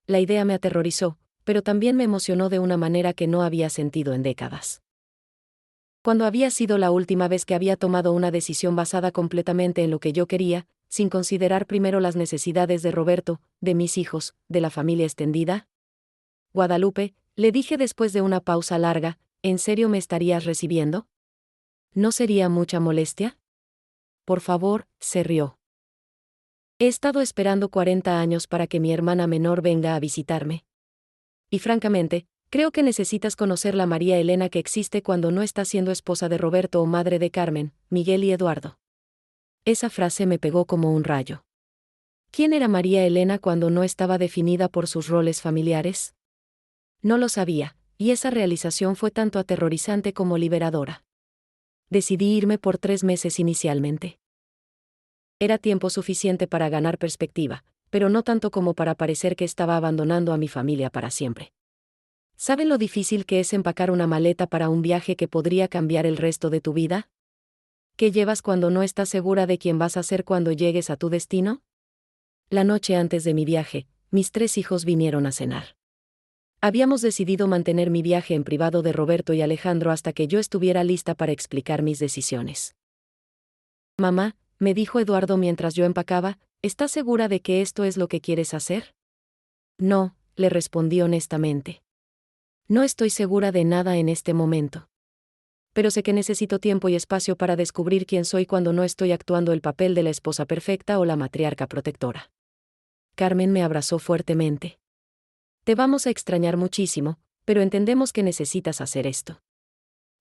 La idea me aterrorizó, pero también me emocionó de una manera que no había sentido en décadas. Cuando había sido la última vez que había tomado una decisión basada completamente en lo que yo quería, sin considerar primero las necesidades de Roberto, de mis hijos, de la familia extendida? Guadalupe, le dije después de una pausa larga, ¿en serio me estarías recibiendo? ¿No sería mucha molestia? Por favor, se rió. He estado esperando 40 años para que mi hermana menor venga a visitarme. Y francamente, creo que necesitas conocer la María Elena que existe cuando no está siendo esposa de Roberto o madre de Carmen, Miguel y Eduardo. Esa frase me pegó como un rayo. ¿Quién era María Elena cuando no estaba definida por sus roles familiares? No lo sabía, y esa realización fue tanto aterrorizante como liberadora. Decidí irme por 3 meses inicialmente. Era tiempo suficiente para ganar perspectiva, pero no tanto como para parecer que estaba abandonando a mi familia para siempre. ¿Saben lo difícil que es empacar una maleta para un viaje que podría cambiar el resto de tu vida? ¿Qué llevas cuando no estás segura de quién vas a ser cuando llegues a tu destino? La noche antes de mi viaje, mis 3 hijos vinieron a cenar. Habíamos decidido mantener mi viaje en privado de Roberto y Alejandro hasta que yo estuviera lista para explicar mis decisiones. Mamá, me dijo Eduardo mientras yo empacaba, ¿estás segura de que esto es lo que quieres hacer? No, le respondí honestamente. No estoy segura de nada en este momento. Pero sé que necesito tiempo y espacio para descubrir quién soy cuando no estoy actuando el papel de la esposa perfecta o la matriarca protectora. Carmen me abrazó fuertemente. Te vamos a extrañar muchísimo, pero entendemos que necesitas hacer esto.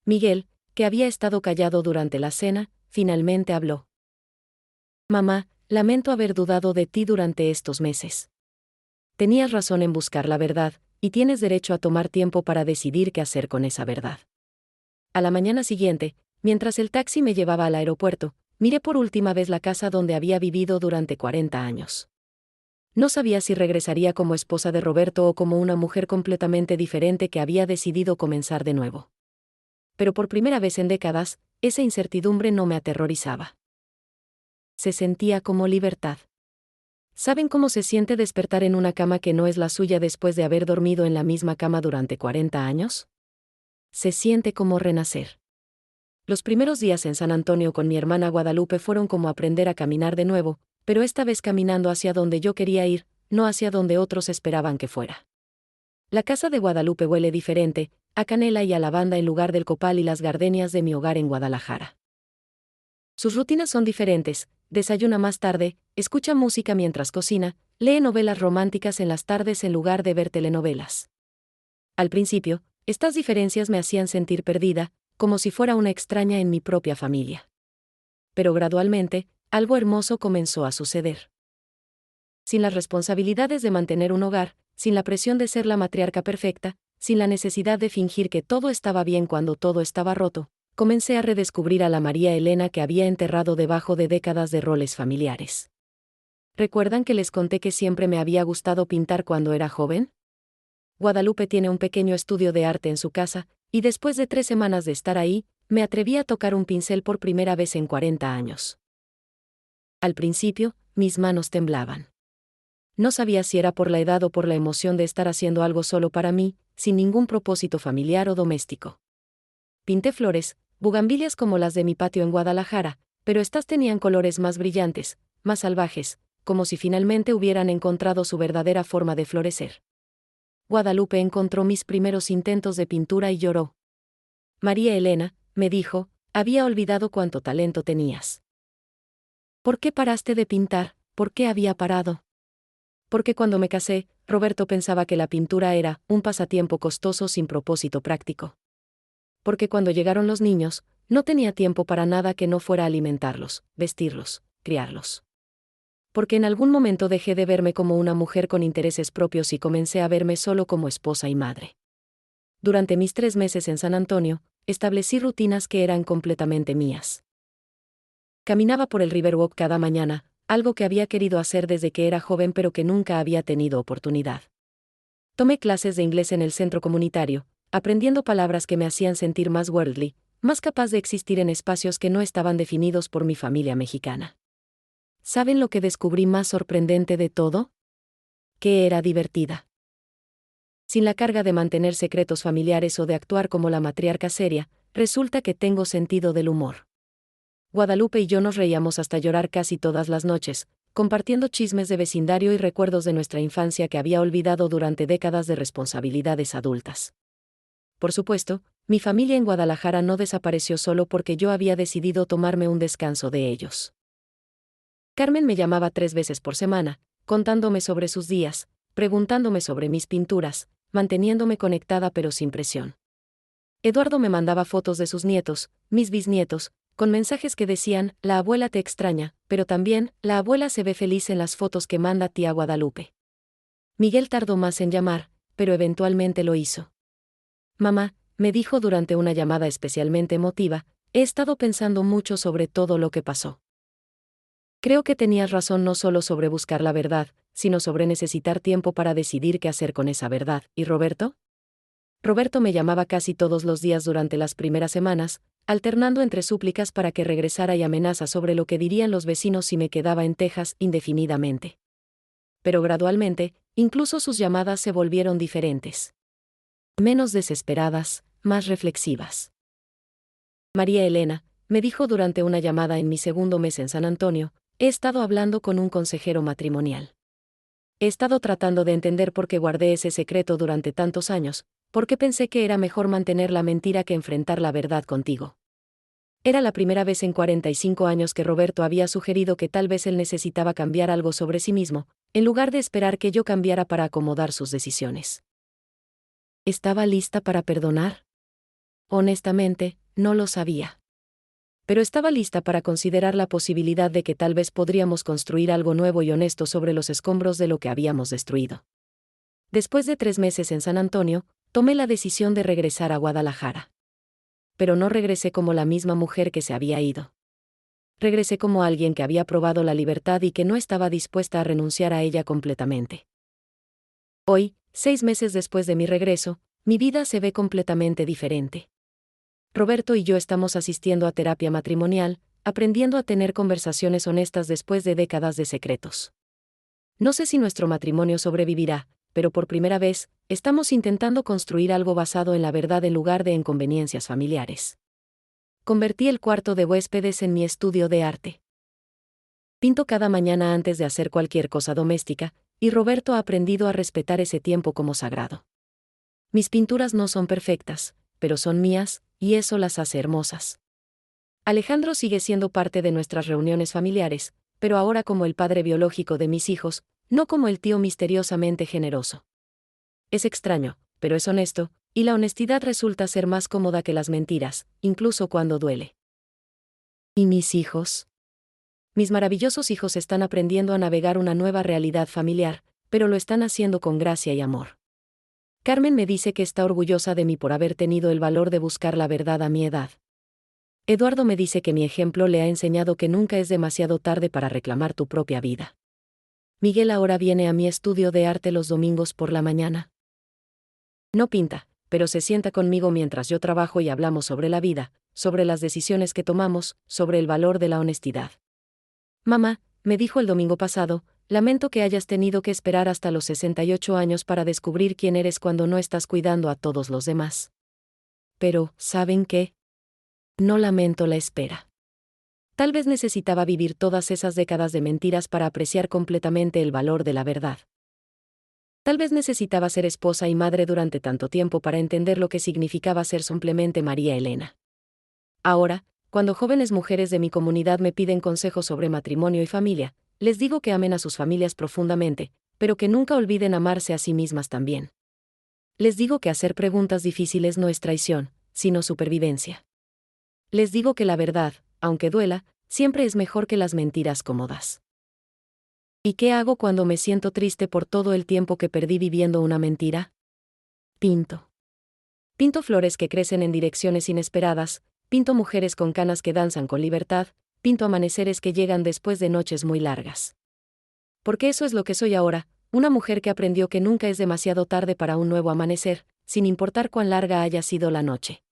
Miguel, que había estado callado durante la cena, finalmente habló. Mamá, lamento haber dudado de ti durante estos meses. Tenías razón en buscar la verdad, y tienes derecho a tomar tiempo para decidir qué hacer con esa verdad. A la mañana siguiente, mientras el taxi me llevaba al aeropuerto, miré por última vez la casa donde había vivido durante 40 años. No sabía si regresaría como esposa de Roberto o como una mujer completamente diferente que había decidido comenzar de nuevo. Pero por primera vez en décadas, esa incertidumbre no me aterrorizaba. Se sentía como libertad. ¿Saben cómo se siente despertar en una cama que no es la suya después de haber dormido en la misma cama durante 40 años? Se siente como renacer. Los primeros días en San Antonio con mi hermana Guadalupe fueron como aprender a caminar de nuevo, pero esta vez caminando hacia donde yo quería ir, no hacia donde otros esperaban que fuera. La casa de Guadalupe huele diferente, a canela y a lavanda en lugar del copal y las gardenias de mi hogar en Guadalajara. Sus rutinas son diferentes, desayuna más tarde, escucha música mientras cocina, lee novelas románticas en las tardes en lugar de ver telenovelas. Al principio, estas diferencias me hacían sentir perdida, como si fuera una extraña en mi propia familia. Pero gradualmente, algo hermoso comenzó a suceder. Sin las responsabilidades de mantener un hogar, sin la presión de ser la matriarca perfecta, sin la necesidad de fingir que todo estaba bien cuando todo estaba roto, comencé a redescubrir a la María Elena que había enterrado debajo de décadas de roles familiares. ¿Recuerdan que les conté que siempre me había gustado pintar cuando era joven? Guadalupe tiene un pequeño estudio de arte en su casa, y después de 3 semanas de estar ahí, me atreví a tocar un pincel por primera vez en 40 años. Al principio, mis manos temblaban. No sabía si era por la edad o por la emoción de estar haciendo algo solo para mí, sin ningún propósito familiar o doméstico. pinté flores, bugambilias como las de mi patio en Guadalajara, pero estas tenían colores más brillantes, más salvajes, como si finalmente hubieran encontrado su verdadera forma de florecer. Guadalupe encontró mis primeros intentos de pintura y lloró. María Elena, me dijo, había olvidado cuánto talento tenías. ¿Por qué paraste de pintar? ¿Por qué había parado? Porque cuando me casé, Roberto pensaba que la pintura era un pasatiempo costoso sin propósito práctico. Porque cuando llegaron los niños, no tenía tiempo para nada que no fuera alimentarlos, vestirlos, criarlos. Porque en algún momento dejé de verme como una mujer con intereses propios y comencé a verme solo como esposa y madre. Durante mis 3 meses en San Antonio, establecí rutinas que eran completamente mías. Caminaba por el Riverwalk cada mañana, algo que había querido hacer desde que era joven pero que nunca había tenido oportunidad. Tomé clases de inglés en el centro comunitario, aprendiendo palabras que me hacían sentir más worldly, más capaz de existir en espacios que no estaban definidos por mi familia mexicana. ¿Saben lo que descubrí más sorprendente de todo? Que era divertida. Sin la carga de mantener secretos familiares o de actuar como la matriarca seria, resulta que tengo sentido del humor. Guadalupe y yo nos reíamos hasta llorar casi todas las noches, compartiendo chismes de vecindario y recuerdos de nuestra infancia que había olvidado durante décadas de responsabilidades adultas. Por supuesto, mi familia en Guadalajara no desapareció solo porque yo había decidido tomarme un descanso de ellos. Carmen me llamaba 3 veces por semana, contándome sobre sus días, preguntándome sobre mis pinturas, manteniéndome conectada pero sin presión. Eduardo me mandaba fotos de sus nietos, mis bisnietos, con mensajes que decían, la abuela te extraña, pero también, la abuela se ve feliz en las fotos que manda tía Guadalupe. Miguel tardó más en llamar, pero eventualmente lo hizo. Mamá, me dijo durante una llamada especialmente emotiva, he estado pensando mucho sobre todo lo que pasó. Creo que tenías razón no solo sobre buscar la verdad, sino sobre necesitar tiempo para decidir qué hacer con esa verdad. ¿Y Roberto? Roberto me llamaba casi todos los días durante las primeras semanas, alternando entre súplicas para que regresara y amenazas sobre lo que dirían los vecinos si me quedaba en Texas indefinidamente. Pero gradualmente, incluso sus llamadas se volvieron diferentes. Menos desesperadas, más reflexivas. María Elena, me dijo durante una llamada en mi segundo mes en San Antonio, he estado hablando con un consejero matrimonial. He estado tratando de entender por qué guardé ese secreto durante tantos años, porque pensé que era mejor mantener la mentira que enfrentar la verdad contigo. Era la primera vez en 45 años que Roberto había sugerido que tal vez él necesitaba cambiar algo sobre sí mismo, en lugar de esperar que yo cambiara para acomodar sus decisiones. ¿Estaba lista para perdonar? Honestamente, no lo sabía. Pero estaba lista para considerar la posibilidad de que tal vez podríamos construir algo nuevo y honesto sobre los escombros de lo que habíamos destruido. Después de 3 meses en San Antonio, tomé la decisión de regresar a Guadalajara. Pero no regresé como la misma mujer que se había ido. Regresé como alguien que había probado la libertad y que no estaba dispuesta a renunciar a ella completamente. Hoy, 6 meses después de mi regreso, mi vida se ve completamente diferente. Roberto y yo estamos asistiendo a terapia matrimonial, aprendiendo a tener conversaciones honestas después de décadas de secretos. No sé si nuestro matrimonio sobrevivirá, pero por primera vez, estamos intentando construir algo basado en la verdad en lugar de en conveniencias familiares. Convertí el cuarto de huéspedes en mi estudio de arte. Pinto cada mañana antes de hacer cualquier cosa doméstica, y Roberto ha aprendido a respetar ese tiempo como sagrado. Mis pinturas no son perfectas, pero son mías, y eso las hace hermosas. Alejandro sigue siendo parte de nuestras reuniones familiares, pero ahora como el padre biológico de mis hijos, no como el tío misteriosamente generoso. Es extraño, pero es honesto, y la honestidad resulta ser más cómoda que las mentiras, incluso cuando duele. ¿Y mis hijos? Mis maravillosos hijos están aprendiendo a navegar una nueva realidad familiar, pero lo están haciendo con gracia y amor. Carmen me dice que está orgullosa de mí por haber tenido el valor de buscar la verdad a mi edad. Eduardo me dice que mi ejemplo le ha enseñado que nunca es demasiado tarde para reclamar tu propia vida. Miguel ahora viene a mi estudio de arte los domingos por la mañana. No pinta, pero se sienta conmigo mientras yo trabajo y hablamos sobre la vida, sobre las decisiones que tomamos, sobre el valor de la honestidad. Mamá, me dijo el domingo pasado, lamento que hayas tenido que esperar hasta los 68 años para descubrir quién eres cuando no estás cuidando a todos los demás. Pero, ¿saben qué? No lamento la espera. Tal vez necesitaba vivir todas esas décadas de mentiras para apreciar completamente el valor de la verdad. Tal vez necesitaba ser esposa y madre durante tanto tiempo para entender lo que significaba ser simplemente María Elena. Ahora, cuando jóvenes mujeres de mi comunidad me piden consejos sobre matrimonio y familia, les digo que amen a sus familias profundamente, pero que nunca olviden amarse a sí mismas también. Les digo que hacer preguntas difíciles no es traición, sino supervivencia. Les digo que la verdad, aunque duela, siempre es mejor que las mentiras cómodas. ¿Y qué hago cuando me siento triste por todo el tiempo que perdí viviendo una mentira? Pinto. Pinto flores que crecen en direcciones inesperadas, pinto mujeres con canas que danzan con libertad, pinto amaneceres que llegan después de noches muy largas. Porque eso es lo que soy ahora, una mujer que aprendió que nunca es demasiado tarde para un nuevo amanecer, sin importar cuán larga haya sido la noche.